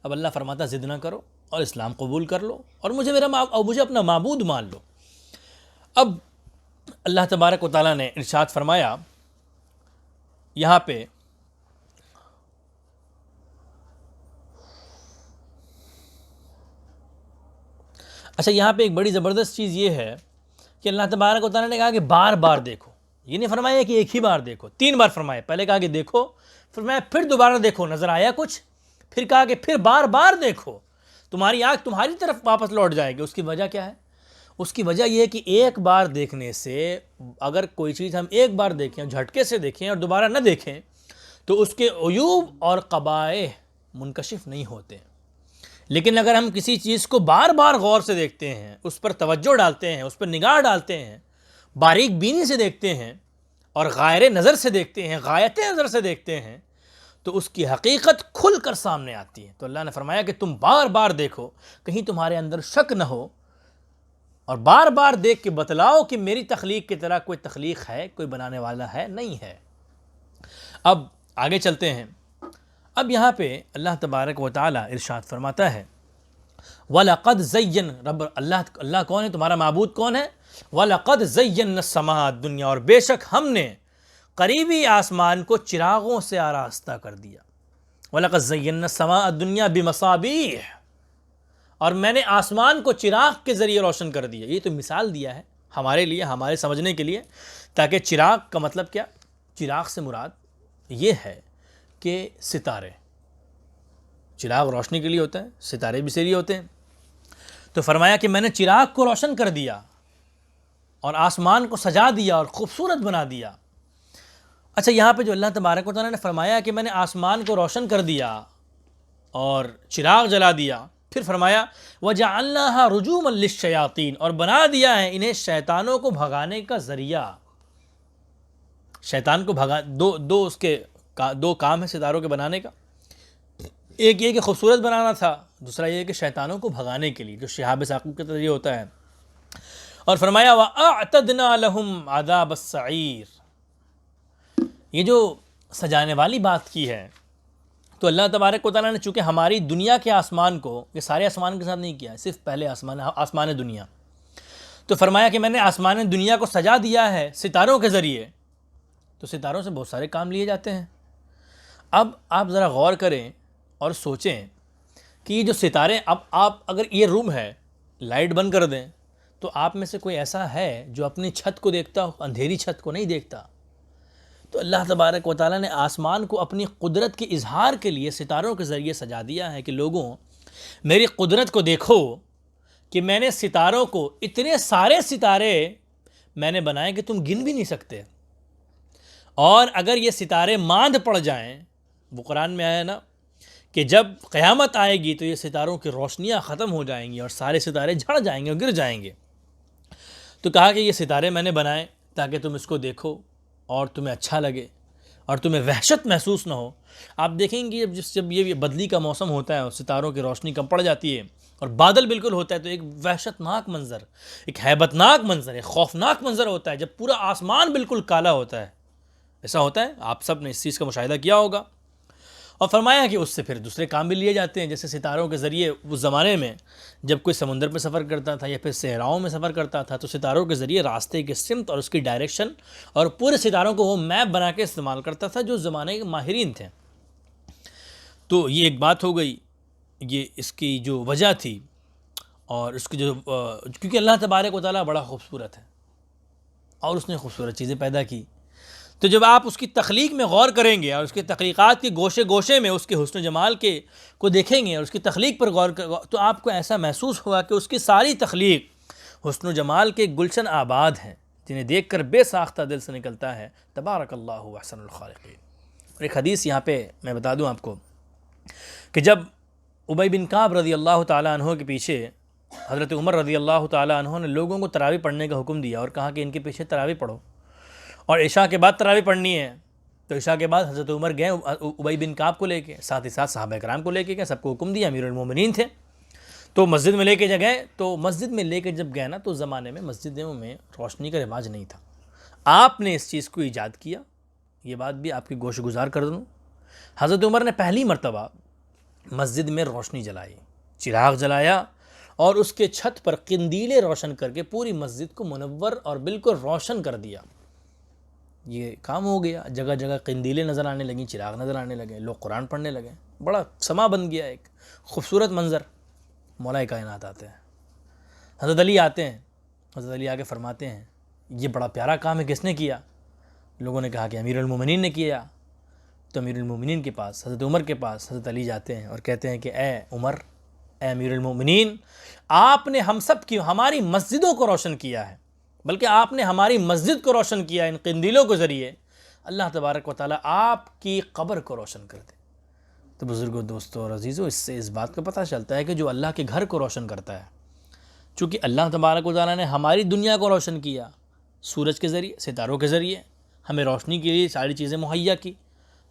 اب اللہ فرماتا ضد نہ کرو اور اسلام قبول کر لو اور مجھے اپنا معبود مان لو۔ اب اللہ تبارک و تعالیٰ نے ارشاد فرمایا یہاں پہ اچھا، یہاں پہ ایک بڑی زبردست چیز یہ ہے کہ اللہ تبارک و تعالیٰ نے کہا کہ بار بار دیکھو، یہ نہیں فرمایا کہ ایک ہی بار دیکھو، 3 بار فرمایا۔ پہلے کہا کہ دیکھو، فرمایا پھر دوبارہ دیکھو، نظر آیا کچھ، پھر کہا کہ پھر بار بار دیکھو، تمہاری آنکھ تمہاری طرف واپس لوٹ جائے گی۔ اس کی وجہ کیا ہے؟ اس کی وجہ یہ ہے کہ ایک بار دیکھنے سے، اگر کوئی چیز ہم ایک بار دیکھیں، جھٹکے سے دیکھیں اور دوبارہ نہ دیکھیں تو اس کے عیوب اور قبائح منکشف نہیں ہوتے۔ لیکن اگر ہم کسی چیز کو بار بار غور سے دیکھتے ہیں، اس پر توجہ ڈالتے ہیں، اس پر نگاہ ڈالتے ہیں، باریک بینی سے دیکھتے ہیں اور غائر نظر سے دیکھتے ہیں، غایت نظر سے دیکھتے ہیں تو اس کی حقیقت کھل کر سامنے آتی ہے۔ تو اللہ نے فرمایا کہ تم بار بار دیکھو، کہیں تمہارے اندر شک نہ ہو، اور بار بار دیکھ کے بتلاؤ کہ میری تخلیق کی طرح کوئی تخلیق ہے، کوئی بنانے والا ہے، نہیں ہے۔ اب آگے چلتے ہیں۔ اب یہاں پہ اللہ تبارک و تعالیٰ ارشاد فرماتا ہے وَلَقَدْ زَيَّنَ رب اللہ کون ہے؟ تمہارا معبود کون ہے؟ وَلَقَدْ زَيَّنَّا السَّمَاءَ الدُّنْيَا، اور بے شک ہم نے قریبی آسمان کو چراغوں سے آراستہ کر دیا۔ وَلَقَدْ زَيَّنَّا السَّمَاءَ الدُّنْيَا بِمَصَابِيحَ، اور میں نے آسمان کو چراغ کے ذریعے روشن کر دیا۔ یہ تو مثال دیا ہے ہمارے لیے، ہمارے سمجھنے کے لیے، تاکہ چراغ کا مطلب کیا؟ چراغ سے مراد یہ ہے کہ ستارے، چراغ روشنی کے لیے ہوتا ہے، ستارے بھی اسی لیے ہوتے ہیں۔ تو فرمایا کہ میں نے چراغ کو روشن کر دیا اور آسمان کو سجا دیا اور خوبصورت بنا دیا۔ اچھا، یہاں پہ جو اللہ تبارک و تعالیٰ نے فرمایا کہ میں نے آسمان کو روشن کر دیا اور چراغ جلا دیا، پھر فرمایا وَجَعَلْنَاهَا رُجُومًا لِلشَّيَاطِينَ، اور بنا دیا ہے انہیں شیطانوں کو بھگانے کا ذریعہ۔ شیطان کو دو کام ہیں ستاروں کے بنانے کا، ایک یہ کہ خوبصورت بنانا تھا، دوسرا یہ کہ شیطانوں کو بھگانے کے لیے، جو شہاب ثاقب کے ذریعے ہوتا ہے۔ اور فرمایا وَأَعْتَدْنَا لَهُمْ عَذَابَ السَّعِيرِ، یہ جو سجانے والی بات کی ہے تو اللہ تبارک و تعالیٰ نے چونکہ ہماری دنیا کے آسمان کو، یہ سارے آسمان کے ساتھ نہیں کیا، صرف پہلے آسمان دنیا، تو فرمایا کہ میں نے آسمان دنیا کو سجا دیا ہے ستاروں کے ذریعے، تو ستاروں سے بہت سارے کام لیے جاتے ہیں۔ اب آپ ذرا غور کریں اور سوچیں کہ یہ جو ستارے، اب آپ اگر یہ روم ہے، لائٹ بند کر دیں تو آپ میں سے کوئی ایسا ہے جو اپنی چھت کو دیکھتا ہو؟ اندھیری چھت کو نہیں دیکھتا۔ تو اللہ تبارک و تعالیٰ نے آسمان کو اپنی قدرت کے اظہار کے لیے ستاروں کے ذریعے سجا دیا ہے کہ لوگوں میری قدرت کو دیکھو کہ میں نے ستاروں کو، اتنے سارے ستارے میں نے بنائے کہ تم گن بھی نہیں سکتے، اور اگر یہ ستارے ماند پڑ جائیں، وہ قرآن میں آیا نا کہ جب قیامت آئے گی تو یہ ستاروں کی روشنیاں ختم ہو جائیں گی اور سارے ستارے جھڑ جائیں گے اور گر جائیں گے۔ تو کہا کہ یہ ستارے میں نے بنائے تاکہ تم اس کو دیکھو اور تمہیں اچھا لگے اور تمہیں وحشت محسوس نہ ہو۔ آپ دیکھیں گے جب یہ بدلی کا موسم ہوتا ہے اور ستاروں کی روشنی کم پڑ جاتی ہے اور بادل بالکل ہوتا ہے تو ایک وحشت ناک منظر، ایک ہیبت ناک منظر، ایک خوفناک منظر ہوتا ہے جب پورا آسمان بالکل کالا ہوتا ہے۔ ایسا ہوتا ہے، آپ سب نے اس چیز کا مشاہدہ کیا ہوگا۔ اور فرمایا کہ اس سے پھر دوسرے کام بھی لیے جاتے ہیں، جیسے ستاروں کے ذریعے اس زمانے میں جب کوئی سمندر پہ سفر کرتا تھا یا پھر صحراؤں میں سفر کرتا تھا تو ستاروں کے ذریعے راستے کی سمت اور اس کی ڈائریکشن اور پورے ستاروں کو وہ میپ بنا کے استعمال کرتا تھا جو زمانے کے ماہرین تھے۔ تو یہ ایک بات ہو گئی، یہ اس کی جو وجہ تھی، اور اس کی جو کیونکہ اللہ تبارک و تعالیٰ بڑا خوبصورت ہے اور اس نے خوبصورت چیزیں پیدا کی، تو جب آپ اس کی تخلیق میں غور کریں گے اور اس کی تخلیقات کے گوشے گوشے میں اس کے حسن و جمال کو دیکھیں گے اور اس کی تخلیق پر غور تو آپ کو ایسا محسوس ہوگا کہ اس کی ساری تخلیق حسن و جمال کے گلشن آباد ہیں جنہیں دیکھ کر بے ساختہ دل سے نکلتا ہے تبارک اللہ احسن الخالقین۔ اور ایک حدیث یہاں پہ میں بتا دوں آپ کو کہ جب ابی بن کعب رضی اللہ تعالیٰ عنہ کے پیچھے حضرت عمر رضی اللہ تعالیٰ عنہ نے لوگوں کو تراویح پڑھنے کا حکم دیا اور کہا کہ ان کے پیچھے تراویح پڑھو اور عشاء کے بعد تراویح پڑھنی ہے، تو عشاء کے بعد حضرت عمر گئے ابی بن کعب کو لے کے، ساتھ ہی ساتھ صحابہ کرام کو لے کے گئے، سب کو حکم دیا، امیر المومنین تھے، تو مسجد میں لے کے گئے۔ تو مسجد میں لے کے جب گئے نا، تو اس زمانے میں مسجدوں میں روشنی کا رواج نہیں تھا، آپ نے اس چیز کو ایجاد کیا۔ یہ بات بھی آپ کی گوش گزار کر دوں، حضرت عمر نے پہلی مرتبہ مسجد میں روشنی جلائی، چراغ جلایا، اور اس کے چھت پر قندیلیں روشن کر کے پوری مسجد کو منور اور بالکل روشن کر دیا۔ یہ کام ہو گیا، جگہ جگہ قندیلیں نظر آنے لگیں، چراغ نظر آنے لگے، لوگ قرآن پڑھنے لگے، بڑا سما بن گیا، ایک خوبصورت منظر۔ مولا کائنات آتے ہیں، حضرت علی آتے ہیں، حضرت علی آگے فرماتے ہیں یہ بڑا پیارا کام ہے، کس نے کیا؟ لوگوں نے کہا کہ امیر المومنین نے کیا۔ تو امیر المومنین کے پاس، حضرت عمر کے پاس حضرت علی جاتے ہیں اور کہتے ہیں کہ اے عمر، اے امیر المومنین، آپ نے ہم سب کی، ہماری مسجدوں کو روشن کیا ہے، بلکہ آپ نے ہماری مسجد کو روشن کیا ان قندیلوں کے ذریعے، اللہ تبارک و تعالیٰ آپ کی قبر کو روشن کر دے۔ تو بزرگوں، دوستوں اور عزیزوں، اس سے اس بات کا پتہ چلتا ہے کہ جو اللہ کے گھر کو روشن کرتا ہے، چونکہ اللہ تبارک و تعالیٰ نے ہماری دنیا کو روشن کیا، سورج کے ذریعے، ستاروں کے ذریعے ہمیں روشنی کے لیے ساری چیزیں مہیا کی،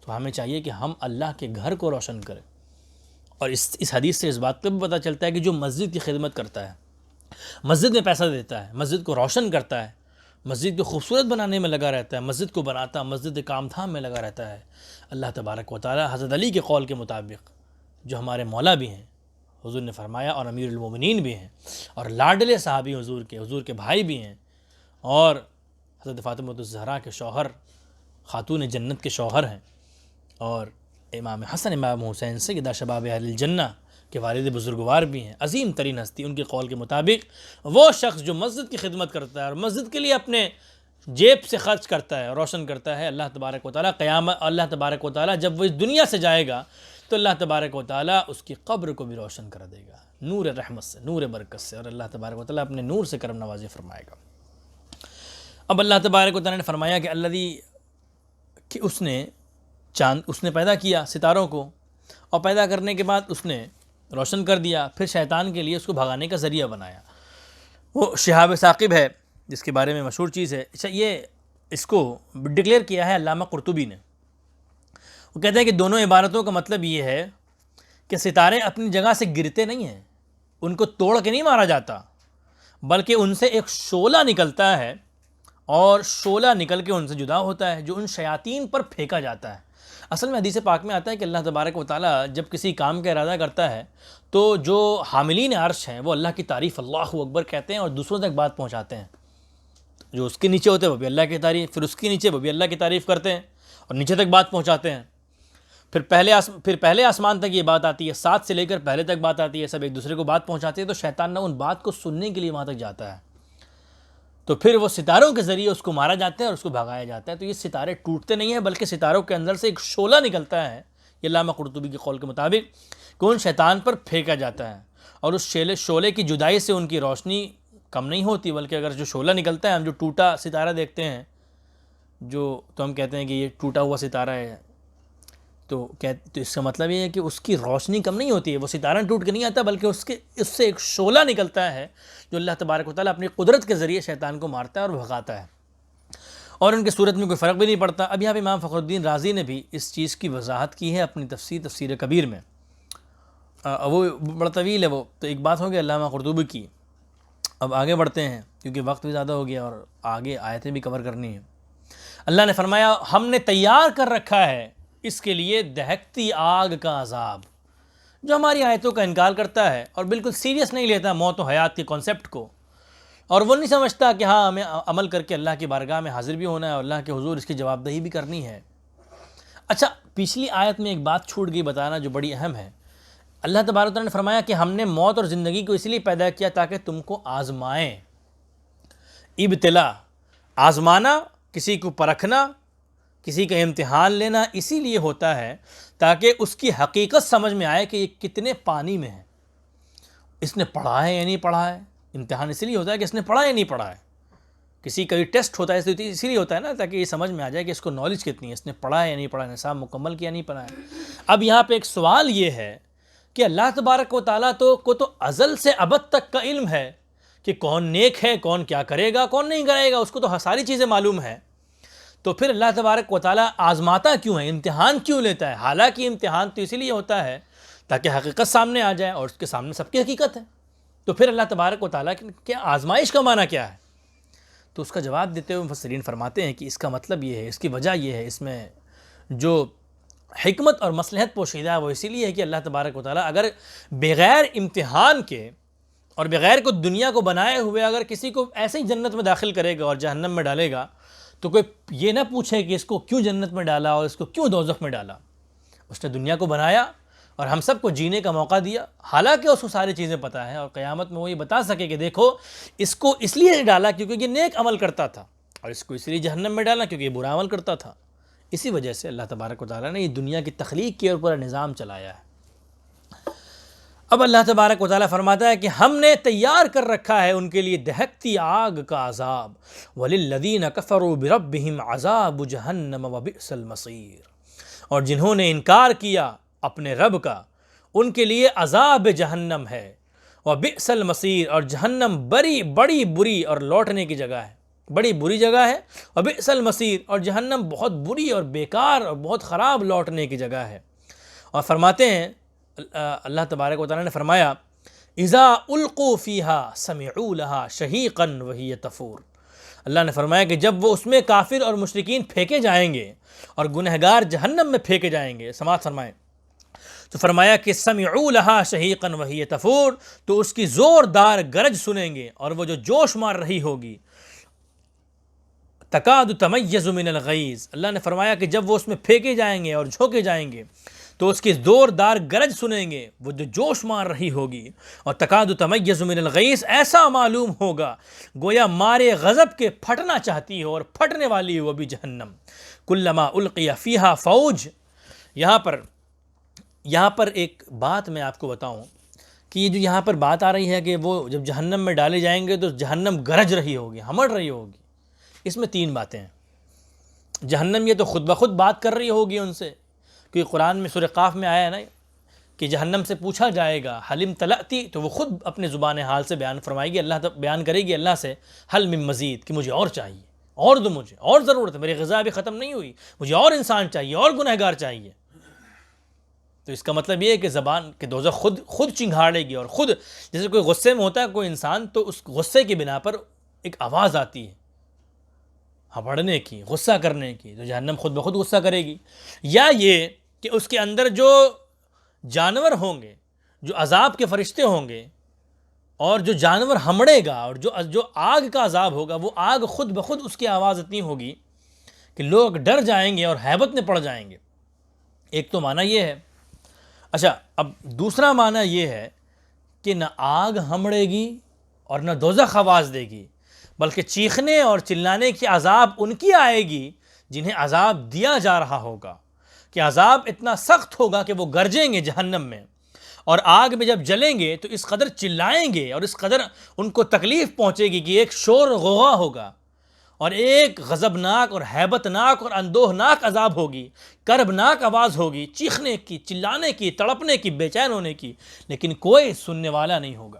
تو ہمیں چاہیے کہ ہم اللہ کے گھر کو روشن کریں۔ اور اس حدیث سے اس بات کا بھی پتہ چلتا ہے کہ جو مسجد کی خدمت کرتا ہے، مسجد میں پیسہ دیتا ہے، مسجد کو روشن کرتا ہے، مسجد کو خوبصورت بنانے میں لگا رہتا ہے، مسجد کو بناتا، مسجد کام دھام میں لگا رہتا ہے، اللہ تبارک و تعالیٰ حضرت علی کے قول کے مطابق، جو ہمارے مولا بھی ہیں، حضور نے فرمایا، اور امیر المومنین بھی ہیں، اور لاڈلے صحابی حضور کے بھائی بھی ہیں، اور حضرت فاطمہ الزہرا کے شوہر، خاتون جنت کے شوہر ہیں، اور امام حسن امام حسین سیدہ شباب اہل الجنہ کے والد بزرگوار بھی ہیں، عظیم ترین ہستی۔ ان کے قول کے مطابق وہ شخص جو مسجد کی خدمت کرتا ہے اور مسجد کے لیے اپنے جیب سے خرچ کرتا ہے، روشن کرتا ہے، اللہ تبارک و تعالیٰ اللہ تبارک و تعالیٰ جب وہ اس دنیا سے جائے گا تو اللہ تبارک و تعالیٰ اس کی قبر کو بھی روشن کر دے گا، نور رحمت سے، نور برکت سے، اور اللہ تبارک و تعالیٰ اپنے نور سے کرم نوازی فرمائے گا۔ اب اللہ تبارک و تعالیٰ نے فرمایا کہ کہ اس نے پیدا کیا ستاروں کو، اور پیدا کرنے کے بعد اس نے روشن کر دیا، پھر شیطان کے لیے اس کو بھگانے کا ذریعہ بنایا، وہ شہاب ثاقب ہے جس کے بارے میں مشہور چیز ہے۔ اچھا، یہ اس کو ڈکلیئر کیا ہے علامہ قرطبی نے، وہ کہتے ہیں کہ دونوں عبارتوں کا مطلب یہ ہے کہ ستارے اپنی جگہ سے گرتے نہیں ہیں، ان کو توڑ کے نہیں مارا جاتا، بلکہ ان سے ایک شعلہ نکلتا ہے، اور شعلہ نکل کے ان سے جدا ہوتا ہے، جو ان شیاطین پر پھینکا جاتا ہے۔ اصل میں حدیث پاک میں آتا ہے کہ اللہ تبارک و تعالیٰ جب کسی کام کا ارادہ کرتا ہے تو جو حاملین عرش ہیں وہ اللہ کی تعریف اللہ اکبر کہتے ہیں اور دوسروں تک بات پہنچاتے ہیں، جو اس کے نیچے ہوتے ہیں وہ بھی اللہ کی تعریف، پھر اس کے نیچے وہ بھی اللہ کی تعریف کرتے ہیں اور نیچے تک بات پہنچاتے ہیں، پھر پہلے آسمان تک یہ بات آتی ہے، 7 سے لے کر پہلے تک بات آتی ہے، سب ایک دوسرے کو بات پہنچاتے ہیں، تو شیطان نہ ان بات کو سننے کے لیے وہاں تک جاتا ہے، تو پھر وہ ستاروں کے ذریعے اس کو مارا جاتا ہے اور اس کو بھگایا جاتا ہے۔ تو یہ ستارے ٹوٹتے نہیں ہیں، بلکہ ستاروں کے اندر سے ایک شعلہ نکلتا ہے، یہ علامہ قرطبی کے قول کے مطابق، کہ ان شیطان پر پھینکا جاتا ہے، اور اس شعلے کی جدائی سے ان کی روشنی کم نہیں ہوتی، بلکہ اگر جو شعلہ نکلتا ہے، ہم جو ٹوٹا ستارہ دیکھتے ہیں، تو ہم کہتے ہیں کہ یہ ٹوٹا ہوا ستارہ ہے، تو اس کا مطلب یہ ہے کہ اس کی روشنی کم نہیں ہوتی ہے، وہ ستارہ ٹوٹ کے نہیں آتا، بلکہ اس سے ایک شعلہ نکلتا ہے جو اللہ تبارک و تعالیٰ اپنی قدرت کے ذریعے شیطان کو مارتا ہے اور بھگاتا ہے، اور ان کے صورت میں کوئی فرق بھی نہیں پڑتا۔ اب یہاں پہ امام فخر الدین رازی نے بھی اس چیز کی وضاحت کی ہے اپنی تفسیر کبیر میں، وہ بڑا طویل ہے وہ، تو ایک بات ہو گئی علامہ قرطبی کی۔ اب آگے بڑھتے ہیں کیونکہ وقت بھی زیادہ ہو گیا اور آگے آیتیں بھی کور کرنی ہیں۔ اللہ نے فرمایا، ہم نے تیار کر رکھا ہے اس کے لیے دہکتی آگ کا عذاب۔ جو ہماری آیتوں کا انکار کرتا ہے اور بالکل سیریس نہیں لیتا موت و حیات کے کانسیپٹ کو، اور وہ نہیں سمجھتا کہ ہاں ہمیں عمل کر کے اللہ کی بارگاہ میں حاضر بھی ہونا ہے اور اللہ کے حضور اس کی جواب دہی بھی کرنی ہے۔ اچھا، پچھلی آیت میں ایک بات چھوٹ گئی بتانا جو بڑی اہم ہے۔ اللہ تبارک و تعالیٰ نے فرمایا کہ ہم نے موت اور زندگی کو اس لیے پیدا کیا تاکہ تم کو آزمائیں۔ ابتلا، آزمانا، کسی کو پرکھنا، کسی کا امتحان لینا اسی لیے ہوتا ہے تاکہ اس کی حقیقت سمجھ میں آئے کہ یہ کتنے پانی میں ہے، اس نے پڑھا ہے یا نہیں پڑھا ہے۔ امتحان اسی لیے ہوتا ہے کہ اس نے پڑھا یا نہیں پڑھا ہے، کسی کا بھی ٹیسٹ ہوتا ہے اسی لیے ہوتا ہے نا، تاکہ یہ سمجھ میں آ جائے کہ اس کو نالج کتنی ہے، اس نے پڑھا ہے یا نہیں پڑھا ہے، نصاب مکمل کیا نہیں پڑھا ہے۔ اب یہاں پہ ایک سوال یہ ہے کہ اللہ تبارک و تعالیٰ کو تو ازل سے ابد تک کا علم ہے کہ کون نیک ہے، کون کیا کرے گا، کون نہیں کرے گا، اس کو تو ساری چیزیں معلوم ہے، تو پھر اللہ تبارک و تعالیٰ آزماتا کیوں ہے، امتحان کیوں لیتا ہے؟ حالانکہ امتحان تو اسی لیے ہوتا ہے تاکہ حقیقت سامنے آ جائے، اور اس کے سامنے سب کی حقیقت ہے. تو پھر اللہ تبارک و تعالیٰ کیا آزمائش کا معنی کیا ہے؟ تو اس کا جواب دیتے ہوئے مفسرین فرماتے ہیں کہ اس کا مطلب یہ ہے، اس کی وجہ یہ ہے، اس میں جو حکمت اور مصلحت پوشیدہ ہے وہ اسی لیے ہے کہ اللہ تبارک و تعالیٰ اگر بغیر امتحان کے اور بغیر کو دنیا کو بنائے ہوئے اگر کسی کو ایسے ہی جنت میں داخل کرے گا اور جہنم میں ڈالے گا تو کوئی یہ نہ پوچھے کہ اس کو کیوں جنت میں ڈالا اور اس کو کیوں دوزخ میں ڈالا. اس نے دنیا کو بنایا اور ہم سب کو جینے کا موقع دیا، حالانکہ اس کو ساری چیزیں پتہ ہیں، اور قیامت میں وہ یہ بتا سکے کہ دیکھو اس کو اس لیے ڈالا کیونکہ یہ نیک عمل کرتا تھا، اور اس کو اس لیے جہنم میں ڈالا کیونکہ یہ برا عمل کرتا تھا. اسی وجہ سے اللہ تبارک و تعالیٰ نے یہ دنیا کی تخلیق کے اوپر نظام چلایا ہے. اب اللہ تبارک و تعالیٰ فرماتا ہے کہ ہم نے تیار کر رکھا ہے ان کے لیے دہکتی آگ کا عذاب، وَلِلَّذِينَ كَفَرُوا بِرَبِّهِمْ عَذَابُ جَهَنَّمَ وَبِئْسَ الْمَصِيرُ، اور جنہوں نے انکار کیا اپنے رب کا ان کے لیے عذاب جہنم ہے، وَبِئْسَ الْمَصِيرُ، اور جہنم بڑی بری اور لوٹنے کی جگہ ہے، بڑی بری جگہ ہے. وَبِئْسَ الْمَصِيرُ، اور جہنم بہت بری اور بیکار اور بہت خراب لوٹنے کی جگہ ہے. اور فرماتے ہیں اللہ تبارک و تعالیٰ نے فرمایا اذا القوا فیہا سمعوا لہا شہیقا وہی تفور. اللہ نے فرمایا کہ جب وہ اس میں کافر اور مشرکین پھینکے جائیں گے اور گنہگار جہنم میں پھینکے جائیں گے، سماعت فرمائیں، تو فرمایا کہ سمعوا لہا شہیقا وہی تفور، تو اس کی زوردار گرج سنیں گے اور وہ جو جوش مار رہی ہوگی. تکاد تمیز من الغیظ، اللہ نے فرمایا کہ جب وہ اس میں پھینکے جائیں گے اور جھونکے جائیں گے تو اس کی زوردار گرج سنیں گے، وہ جو جوش مار رہی ہوگی. اور تکاد تمیز من الغیظ، ایسا معلوم ہوگا گویا مارے غضب کے پھٹنا چاہتی ہو اور پھٹنے والی ہو وہ بھی جہنم. کلما القی فیہا فوج، یہاں پر ایک بات میں آپ کو بتاؤں کہ یہ جو یہاں پر بات آ رہی ہے کہ وہ جب جہنم میں ڈالے جائیں گے تو جہنم گرج رہی ہوگی، ہمڑ رہی ہوگی. اس میں تین باتیں ہیں. جہنم یہ تو خود بخود بات کر رہی ہوگی ان سے، کیونکہ قرآن میں سورہ قاف میں آیا ہے نا کہ جہنم سے پوچھا جائے گا حلم تلأتی، تو وہ خود اپنے زبان حال سے بیان فرمائے گی، اللہ بیان کرے گی اللہ سے حل من مزید، کہ مجھے اور چاہیے، اور دو، مجھے اور ضرورت ہے، میری غذا ابھی ختم نہیں ہوئی، مجھے اور انسان چاہیے، اور گنہگار چاہیے. تو اس کا مطلب یہ ہے کہ زبان کے دوزخ خود چنگھاڑے گی، اور خود جیسے کوئی غصے میں ہوتا ہے کوئی انسان تو اس غصے کی بنا پر ایک آواز آتی ہے ہبڑنے کی، غصہ کرنے کی، تو جہنم خود بخود غصہ کرے گی. یا یہ کہ اس کے اندر جو جانور ہوں گے، جو عذاب کے فرشتے ہوں گے، اور جو جانور ہمڑے گا، اور جو آگ کا عذاب ہوگا، وہ آگ خود بخود اس کی آواز اتنی ہوگی کہ لوگ ڈر جائیں گے اور ہیبت میں پڑ جائیں گے. ایک تو معنی یہ ہے. اچھا، اب دوسرا معنی یہ ہے کہ نہ آگ ہمڑے گی اور نہ دوزخ آواز دے گی، بلکہ چیخنے اور چلانے کی عذاب ان کی آئے گی جنہیں عذاب دیا جا رہا ہوگا، کہ عذاب اتنا سخت ہوگا کہ وہ گرجیں گے جہنم میں، اور آگ میں جب جلیں گے تو اس قدر چلائیں گے اور اس قدر ان کو تکلیف پہنچے گی کہ ایک شور غوغا ہوگا اور ایک غضبناک اور ہیبتناک اور اندوہناک عذاب ہوگی، کربناک آواز ہوگی، چیخنے کی، چلانے کی، تڑپنے کی، بے چین ہونے کی، لیکن کوئی سننے والا نہیں ہوگا.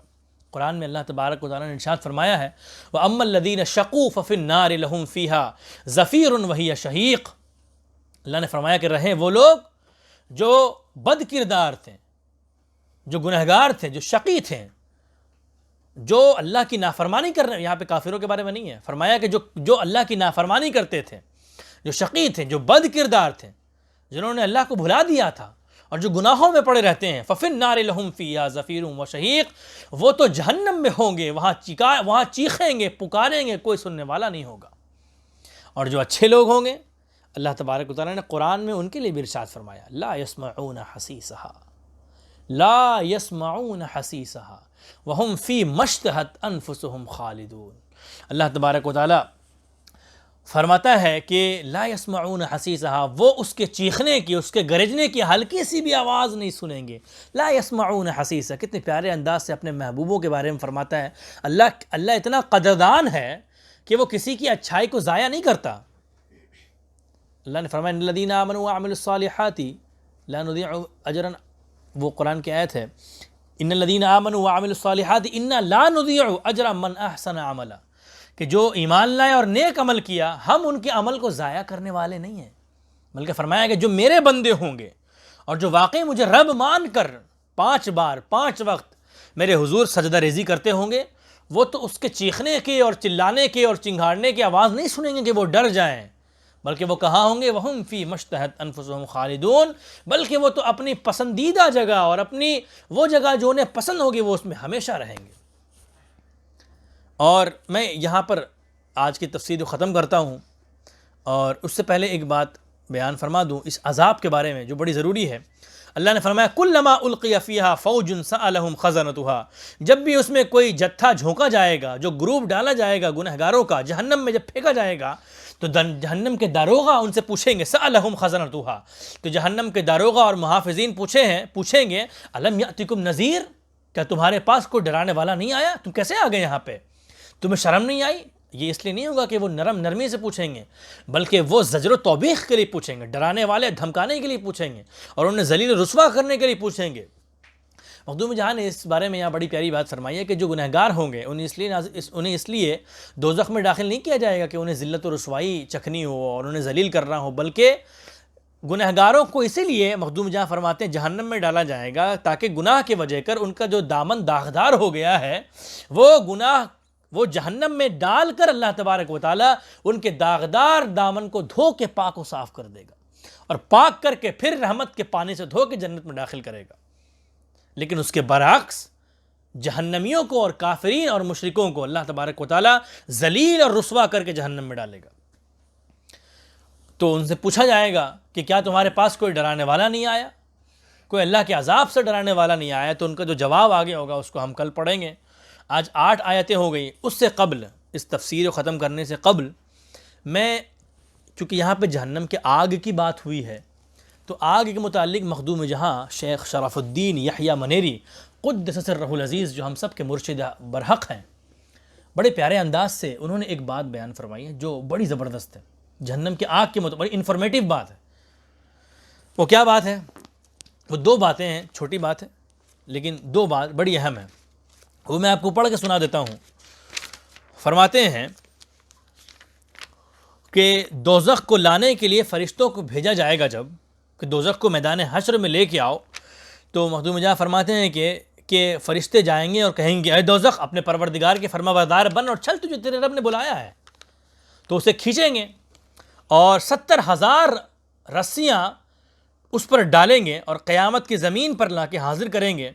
قرآن میں اللہ تبارک و تعالیٰ نے ارشاد فرمایا ہے وَأَمَّا الَّذِينَ شَقُوا فَفِي النَّارِ لَهُمْ فِيهَا زَفِيرٌ وَهِيَ شَهِيقٌ. اللہ نے فرمایا کہ رہے وہ لوگ جو بد کردار تھے، جو گنہگار تھے، جو شقی تھے، جو اللہ کی نافرمانی کر رہے، یہاں پہ کافروں کے بارے میں نہیں ہے، فرمایا کہ جو اللہ کی نافرمانی کرتے تھے، جو شقی تھے، جو بد کردار تھے، جنہوں نے اللہ کو بھلا دیا تھا اور جو گناہوں میں پڑے رہتے ہیں، فَفِي النَّارِ لَهُمْ فِيهَا زَفِيرٌ وَشَهِيقٌ، وہ تو جہنم میں ہوں گے، وہاں چیخیں گے، پکاریں گے، کوئی سننے والا نہیں ہوگا. اور جو اچھے لوگ ہوں گے، اللہ تبارک و تعالیٰ نے قرآن میں ان کے لیے بھی ارشاد فرمایا لا يسمعون حسیسها، لا يسمعون حسیسها وهم فی مشتہت انفسهم خالدون. اللہ تبارک و تعالیٰ فرماتا ہے کہ لا يسمعون حسیسها، وہ اس کے چیخنے کی، اس کے گرجنے کی ہلکی سی بھی آواز نہیں سنیں گے. لا يسمعون حسیسها، کتنے پیارے انداز سے اپنے محبوبوں کے بارے میں فرماتا ہے. اللہ اتنا قدردان ہے کہ وہ کسی کی اچھائی کو ضائع نہیں کرتا. اللہ نے فرمایا ان الذین آمنوا وعملوا الصالحات لا نضيع اجرا، وہ قرآن کی آیت ہے، ان الذین آمنوا وعملوا الصالحات انا لا نضيع اجر من احسن عملا، کہ جو ایمان لائے اور نیک عمل کیا، ہم ان کے عمل کو ضائع کرنے والے نہیں ہیں، بلکہ فرمایا کہ جو میرے بندے ہوں گے اور جو واقعی مجھے رب مان کر 5 بار 5 وقت میرے حضور سجدہ ریزی کرتے ہوں گے، وہ تو اس کے چیخنے کے اور چلانے کے اور چنگھاڑنے کی آواز نہیں سنیں گے کہ وہ ڈر جائیں، بلکہ وہ کہاں ہوں گے؟ وَهُمْ فِي مَشْتَهَتْ أَنفُسُهُمْ خَالِدُونَ، بلکہ وہ تو اپنی پسندیدہ جگہ اور اپنی وہ جگہ جو انہیں پسند ہوگی وہ اس میں ہمیشہ رہیں گے۔ اور میں یہاں پر آج کی تفسیر کو ختم کرتا ہوں، اور اس سے پہلے ایک بات بیان فرما دوں اس عذاب کے بارے میں جو بڑی ضروری ہے۔ اللہ نے فرمایا کلما القی فیہا فوج سألہم خزنتہا، جب بھی اس میں کوئی جتھا جھونکا جائے گا، جو گروپ ڈالا جائے گا گنہگاروں کا، جہنم میں جب پھینکا جائے گا تو جہنم کے داروغہ ان سے پوچھیں گے، سألہم خزنتہا، تو جہنم کے داروغہ اور محافظین پوچھیں گے الم یأتکم نذیر، کیا تمہارے پاس کوئی ڈرانے والا نہیں آیا؟ تم کیسے آ گئے یہاں پہ؟ تمہیں شرم نہیں آئی؟ یہ اس لیے نہیں ہوگا کہ وہ نرمی سے پوچھیں گے، بلکہ وہ زجر و توبیخ کے لیے پوچھیں گے، ڈرانے والے دھمکانے کے لیے پوچھیں گے، اور انہیں ذلیل و رسوا کرنے کے لیے پوچھیں گے۔ مخدوم جہاں نے اس بارے میں یہاں بڑی پیاری بات فرمائی ہے کہ جو گنہگار ہوں گے انہیں اس لیے دوزخ میں داخل نہیں کیا جائے گا کہ انہیں ذلت و رسوائی چکھنی ہو اور انہیں ذلیل کرنا ہو، بلکہ گنہگاروں کو اسی لیے مخدوم جہاں فرماتے ہیں جہنم میں ڈالا جائے گا تاکہ گناہ کے وجہ کر ان کا جو دامن داغدار ہو گیا ہے وہ جہنم میں ڈال کر اللہ تبارک و تعالیٰ ان کے داغدار دامن کو دھو کے پاک و صاف کر دے گا، اور پاک کر کے پھر رحمت کے پانی سے دھو کے جنت میں داخل کرے گا۔ لیکن اس کے برعکس جہنمیوں کو اور کافرین اور مشرکوں کو اللہ تبارک و تعالیٰ ذلیل اور رسوا کر کے جہنم میں ڈالے گا۔ تو ان سے پوچھا جائے گا کہ کیا تمہارے پاس کوئی ڈرانے والا نہیں آیا، کوئی اللہ کے عذاب سے ڈرانے والا نہیں آیا؟ تو ان کا جو جواب آگے ہوگا اس کو ہم کل پڑھیں گے۔ آج 8 آیتیں ہو گئی۔ اس سے قبل، اس تفسیر کو ختم کرنے سے قبل، میں چونکہ یہاں پہ جہنم کے آگ کی بات ہوئی ہے تو آگ کے متعلق مخدوم جہاں شیخ شرف الدین یحییٰ منیری قدس سرہ العزیز جو ہم سب کے مرشد برحق ہیں، بڑے پیارے انداز سے انہوں نے ایک بات بیان فرمائی ہے جو بڑی زبردست ہے، جہنم کے آگ کے متعلق بڑی انفارمیٹیو بات ہے۔ وہ کیا بات ہے؟ وہ 2 باتیں ہیں، چھوٹی بات ہے لیکن 2 بات بڑی اہم ہیں، وہ میں آپ کو پڑھ کے سنا دیتا ہوں۔ فرماتے ہیں کہ دوزخ کو لانے کے لیے فرشتوں کو بھیجا جائے گا، جب کہ دوزخ کو میدان حشر میں لے کے آؤ، تو مخدوم جہاں فرماتے ہیں کہ فرشتے جائیں گے اور کہیں گے اے دوزخ اپنے پروردگار کے فرما بردار بن اور چل، تجھے تیرے رب نے بلایا ہے۔ تو اسے کھینچیں گے اور 70,000 رسیاں اس پر ڈالیں گے اور قیامت کی زمین پر لا کے حاضر کریں گے۔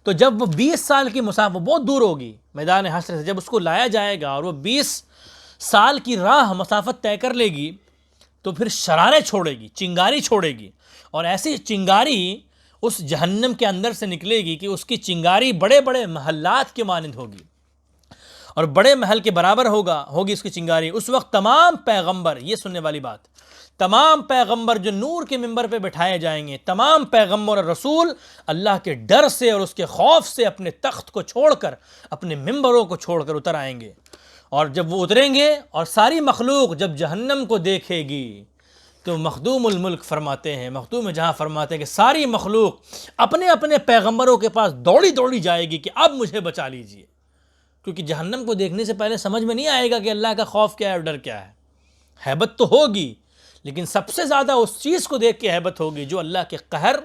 تو جب وہ 20 سال کی مسافت، وہ بہت دور ہوگی میدان حشر سے، جب اس کو لایا جائے گا اور وہ 20 سال کی راہ مسافت طے کر لے گی تو پھر شرارے چھوڑے گی، چنگاری چھوڑے گی، اور ایسی چنگاری اس جہنم کے اندر سے نکلے گی کہ اس کی چنگاری بڑے بڑے محلات کے مانند ہوگی، اور بڑے محل کے برابر ہوگی اس کی چنگاری۔ اس وقت تمام پیغمبر، یہ سننے والی بات، تمام پیغمبر جو نور کے منبر پہ بٹھائے جائیں گے، تمام پیغمبر اور رسول اللہ کے ڈر سے اور اس کے خوف سے اپنے تخت کو چھوڑ کر، اپنے منبروں کو چھوڑ کر اتر آئیں گے، اور جب وہ اتریں گے اور ساری مخلوق جب جہنم کو دیکھے گی تو مخدوم الملک فرماتے ہیں، مخدوم جہاں فرماتے ہیں کہ ساری مخلوق اپنے اپنے پیغمبروں کے پاس دوڑی دوڑی جائے گی کہ اب مجھے بچا لیجئے، کیونکہ جہنم کو دیکھنے سے پہلے سمجھ میں نہیں آئے گا کہ اللہ کا خوف کیا ہے اور ڈر کیا ہے۔ ہیبت تو ہوگی، لیکن سب سے زیادہ اس چیز کو دیکھ کے ہیبت ہوگی جو اللہ کے قہر،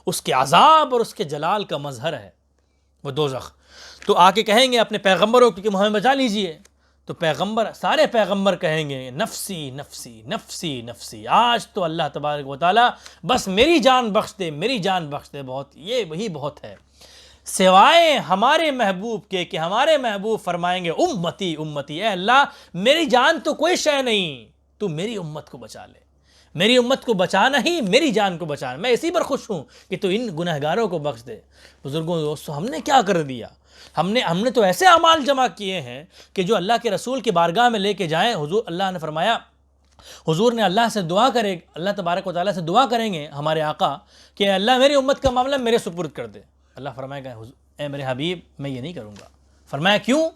اس کے عذاب اور اس کے جلال کا مظہر ہے، وہ دوزخ۔ تو آ کے کہیں گے اپنے پیغمبروں کو کہ ہمیں بچا لیجئے، تو سارے پیغمبر کہیں گے نفسی نفسی نفسی نفسی، آج تو اللہ تبارک و تعالیٰ بس میری جان بخش دے، میری جان بخش دے، بہت یہ وہی بہت ہے، سوائے ہمارے محبوب کے کہ ہمارے محبوب فرمائیں گے امتی امتی، اے اللہ میری جان تو کوئی شے نہیں، تو میری امت کو بچا لے، میری امت کو بچانا ہی میری جان کو بچانا، میں اسی پر خوش ہوں کہ تو ان گنہگاروں کو بخش دے۔ بزرگوں دوستو، ہم نے کیا کر دیا؟ ہم نے تو ایسے اعمال جمع کیے ہیں کہ جو اللہ کے رسول کی بارگاہ میں لے کے جائیں، حضور اللہ نے فرمایا، حضور نے اللہ سے دعا کرے، اللہ تبارک و تعالیٰ سے دعا کریں گے ہمارے آقا کہ اللہ میری امت کا معاملہ میرے سپرد کر دے۔ اللہ فرمائے گا اے میرے حبیب میں یہ نہیں کروں گا۔ فرمایا کیوں؟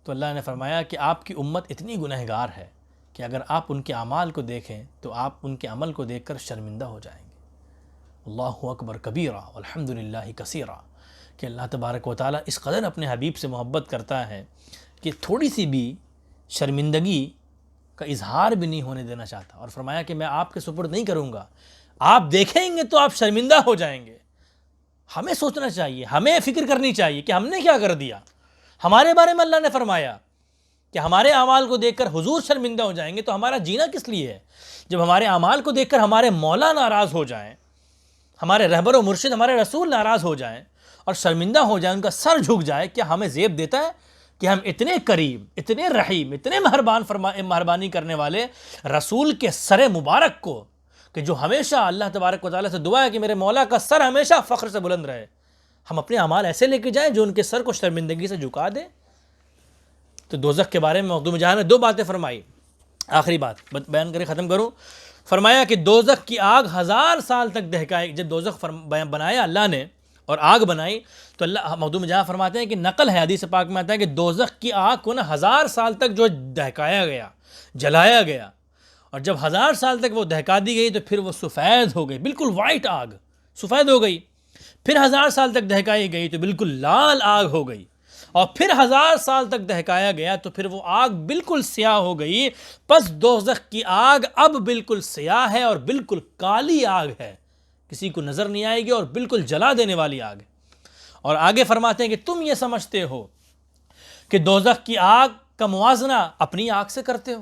تو اللہ نے فرمایا کہ آپ کی امت اتنی گنہگار ہے کہ اگر آپ ان کے اعمال کو دیکھیں تو آپ ان کے عمل کو دیکھ کر شرمندہ ہو جائیں گے۔ اللہ اکبر کبیرہ والحمدللہ کثیرہ، کہ اللہ تبارک و تعالیٰ اس قدر اپنے حبیب سے محبت کرتا ہے، کہ تھوڑی سی بھی شرمندگی کا اظہار بھی نہیں ہونے دینا چاہتا، اور فرمایا کہ میں آپ کے سپرد نہیں کروں گا، آپ دیکھیں گے تو آپ شرمندہ ہو جائیں گے۔ ہمیں سوچنا چاہیے، ہمیں فکر کرنی چاہیے کہ ہم نے کیا کر دیا۔ ہمارے بارے میں اللہ نے فرمایا کہ ہمارے اعمال کو دیکھ کر حضور شرمندہ ہو جائیں گے، تو ہمارا جینا کس لیے ہے؟ جب ہمارے اعمال کو دیکھ کر ہمارے مولا ناراض ہو جائیں، ہمارے رہبر و مرشد ہمارے رسول ناراض ہو جائیں اور شرمندہ ہو جائیں، ان کا سر جھک جائے، کیا ہمیں زیب دیتا ہے کہ ہم اتنے کریم، اتنے رحیم، اتنے مہربانی کرنے والے رسول کے سر مبارک کو، کہ جو ہمیشہ اللہ تبارک و تعالیٰ سے دعا ہے کہ میرے مولا کا سر ہمیشہ فخر سے بلند رہے، ہم اپنے اعمال ایسے لے کے جائیں جو ان کے سر کو شرمندگی سے جھکا دیں؟ تو دوزخ کے بارے میں مخدوم جہاں نے 2 باتیں فرمائی، آخری بات بیان کرے ختم کروں۔ فرمایا کہ دوزخ کی آگ 1000 سال تک دہکائے، جب دوزخ بنایا اللہ نے اور آگ بنائی تو اللہ مخدوم جہاں فرماتے ہیں کہ نقل ہے حدیث پاک میں آتا ہے کہ دوزخ کی آگ کو 1000 سال تک جو دہکایا گیا، جلایا گیا، اور جب 1000 سال تک وہ دہکا دی گئی تو پھر وہ سفید ہو گئی، بالکل وائٹ آگ سفید ہو گئی، پھر 1000 سال تک دہکائی گئی تو بالکل لال آگ ہو گئی، اور پھر 1000 سال تک دہکایا گیا تو پھر وہ آگ بالکل سیاہ ہو گئی۔ پس دوزخ کی آگ اب بالکل سیاہ ہے اور بالکل کالی آگ ہے، کسی کو نظر نہیں آئے گی اور بالکل جلا دینے والی آگ ہے۔ اور آگے فرماتے ہیں کہ تم یہ سمجھتے ہو کہ دوزخ کی آگ کا موازنہ اپنی آگ سے کرتے ہو،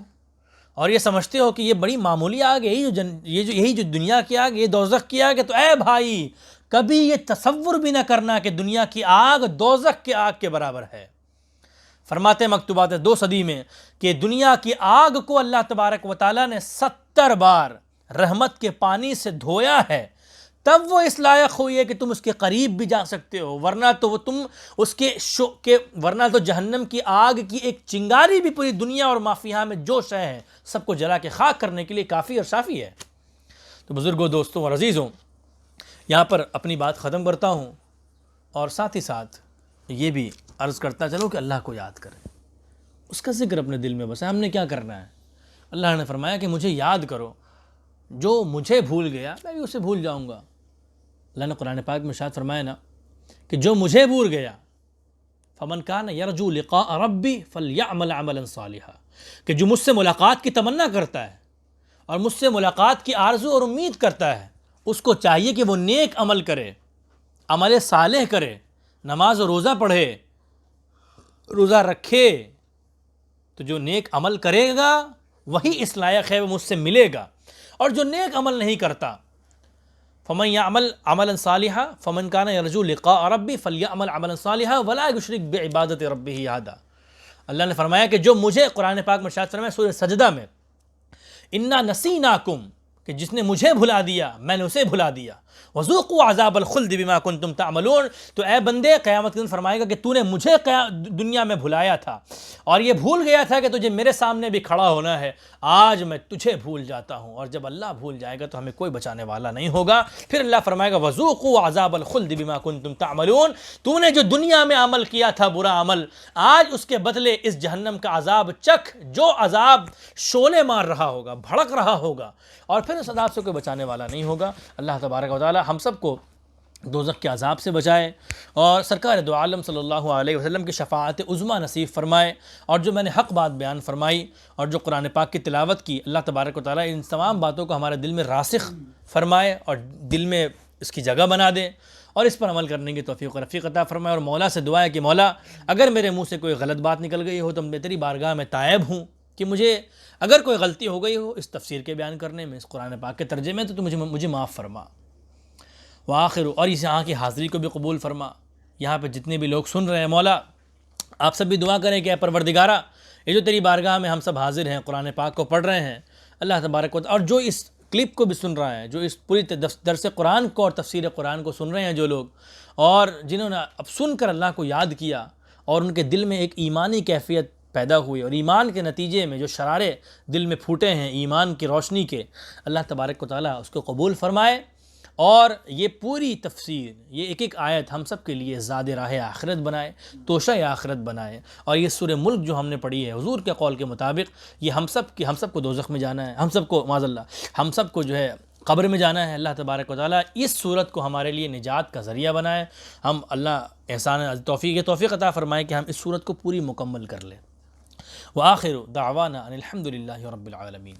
اور یہ سمجھتے ہو کہ یہ بڑی معمولی آگ ہے، یہی جو دنیا کی آگ، یہ دوزخ کی آگ ہے، تو اے بھائی کبھی یہ تصور بھی نہ کرنا کہ دنیا کی آگ دوزخ کی آگ کے برابر ہے۔ فرماتے ہیں مکتوبات 2 صدی میں کہ دنیا کی آگ کو اللہ تبارک و تعالیٰ نے 70 بار رحمت کے پانی سے دھویا ہے، تب وہ اس لائق ہوئی ہے کہ تم اس کے قریب بھی جا سکتے ہو، ورنہ تو تم اس کے ورنہ تو جہنم کی آگ کی ایک چنگاری بھی پوری دنیا اور ما فیہا میں جو شے ہے سب کو جلا کے خاک کرنے کے لیے کافی اور شافی ہے۔ تو بزرگوں، دوستوں اور عزیزوں، یہاں پر اپنی بات ختم کرتا ہوں، اور ساتھ ہی ساتھ یہ بھی عرض کرتا چلو کہ اللہ کو یاد کریں، اس کا ذکر اپنے دل میں بسائیں۔ ہم نے کیا کرنا ہے؟ اللہ نے فرمایا کہ مجھے یاد کرو، جو مجھے بھول گیا میں بھی اسے بھول جاؤں گا۔ اللہ نے قرآن پاک میں ارشاد فرمایا نا کہ جو مجھے بھول گیا فمن کان یرجو لقاء ربی فلیعمل عملا صالحا، کہ جو مجھ سے ملاقات کی تمنا کرتا ہے اور مجھ سے ملاقات کی آرزو اور امید کرتا ہے، اس کو چاہیے کہ وہ نیک عمل کرے، عمل صالح کرے، نماز و روزہ پڑھے، روزہ رکھے، تو جو نیک عمل کرے گا وہی اس لائق ہے، وہ مجھ سے ملے گا۔ اور جو نیک عمل نہیں کرتا، فمن یعمل عملا صالحا فمن کان یرجو لقاء ربی فلیعمل عملا صالحا ولا یشرک بعبادت ربہ احدا۔ اللہ نے فرمایا کہ جو مجھے قرآن پاک میں ارشاد فرمایا سورہ سجدہ میں، انا نسیناکم، کہ جس نے مجھے بھلا دیا میں نے اسے بھلا دیا، وذوقوا عذاب الخلد بما کنتم تعملون، تو اے بندے قیامت کے دن فرمائے گا کہ تو نے مجھے دنیا میں بھلایا تھا اور یہ بھول گیا تھا کہ تجھے میرے سامنے بھی کھڑا ہونا ہے، آج میں تجھے بھول جاتا ہوں، اور جب اللہ بھول جائے گا تو ہمیں کوئی بچانے والا نہیں ہوگا۔ پھر اللہ فرمائے گا وذوقوا عذاب الخلد بما کنتم تعملون، تو نے جو دنیا میں عمل کیا تھا برا عمل، آج اس کے بدلے اس جہنم کا عذاب چکھ، جو عذاب شعلے مار رہا ہوگا، بھڑک رہا ہوگا، اور پھر اس عذاب سے کوئی بچانے والا نہیں ہوگا۔ اللہ تبارک و تعالی ہم سب کو دوزخ کے عذاب سے بچائے، اور سرکار دو عالم صلی اللہ علیہ وسلم کی شفاعت عظمیٰ نصیب فرمائے، اور جو میں نے حق بات بیان فرمائی اور جو قرآن پاک کی تلاوت کی، اللہ تبارک و تعالی ان تمام باتوں کو ہمارے دل میں راسخ فرمائے اور دل میں اس کی جگہ بنا دے، اور اس پر عمل کرنے کی توفیق و رفیق عطا فرمائے۔ اور مولا سے دعا ہے کہ مولا اگر میرے منہ سے کوئی غلط بات نکل گئی ہو تو میں تیری بارگاہ میں تائب ہوں کہ مجھے اگر کوئی غلطی ہو گئی ہو اس تفسیر کے بیان کرنے میں، اس قرآن پاک کے ترجمے تو مجھے معاف فرما۔ وآخر، اور اس یہاں کی حاضری کو بھی قبول فرما، یہاں پہ جتنے بھی لوگ سن رہے ہیں مولا آپ سب بھی دعا کریں کہ اے پروردگارہ، یہ جو تیری بارگاہ میں ہم سب حاضر ہیں قرآن پاک کو پڑھ رہے ہیں، اللہ تبارک و تعالی، اور جو اس کلپ کو بھی سن رہا ہے، جو اس پوری درس قرآن کو اور تفسیر قرآن کو سن رہے ہیں جو لوگ، اور جنہوں نے اب سن کر اللہ کو یاد کیا اور ان کے دل میں ایک ایمانی کیفیت پیدا ہوئی، اور ایمان کے نتیجے میں جو شرارے دل میں پھوٹے ہیں ایمان کی روشنی کے، اللہ تبارک و تعالیٰ اس کو قبول فرمائے، اور یہ پوری تفسیر، یہ ایک ایک آیت ہم سب کے لیے زاد راہ آخرت بنائے، توشہ آخرت بنائے۔ اور یہ سورہ ملک جو ہم نے پڑھی ہے حضور کے قول کے مطابق، یہ ہم سب کو دوزخ میں جانا ہے، ہم سب کو معاذ اللہ، ہم سب کو جو ہے قبر میں جانا ہے، اللہ تبارک و تعالیٰ اس صورت کو ہمارے لیے نجات کا ذریعہ بنائے، ہم اللہ احسان توفیق عطا فرمائے کہ ہم اس صورت کو پوری مکمل کر لیں۔ وآخر دعوانا ان الحمد للہ رب العالمین۔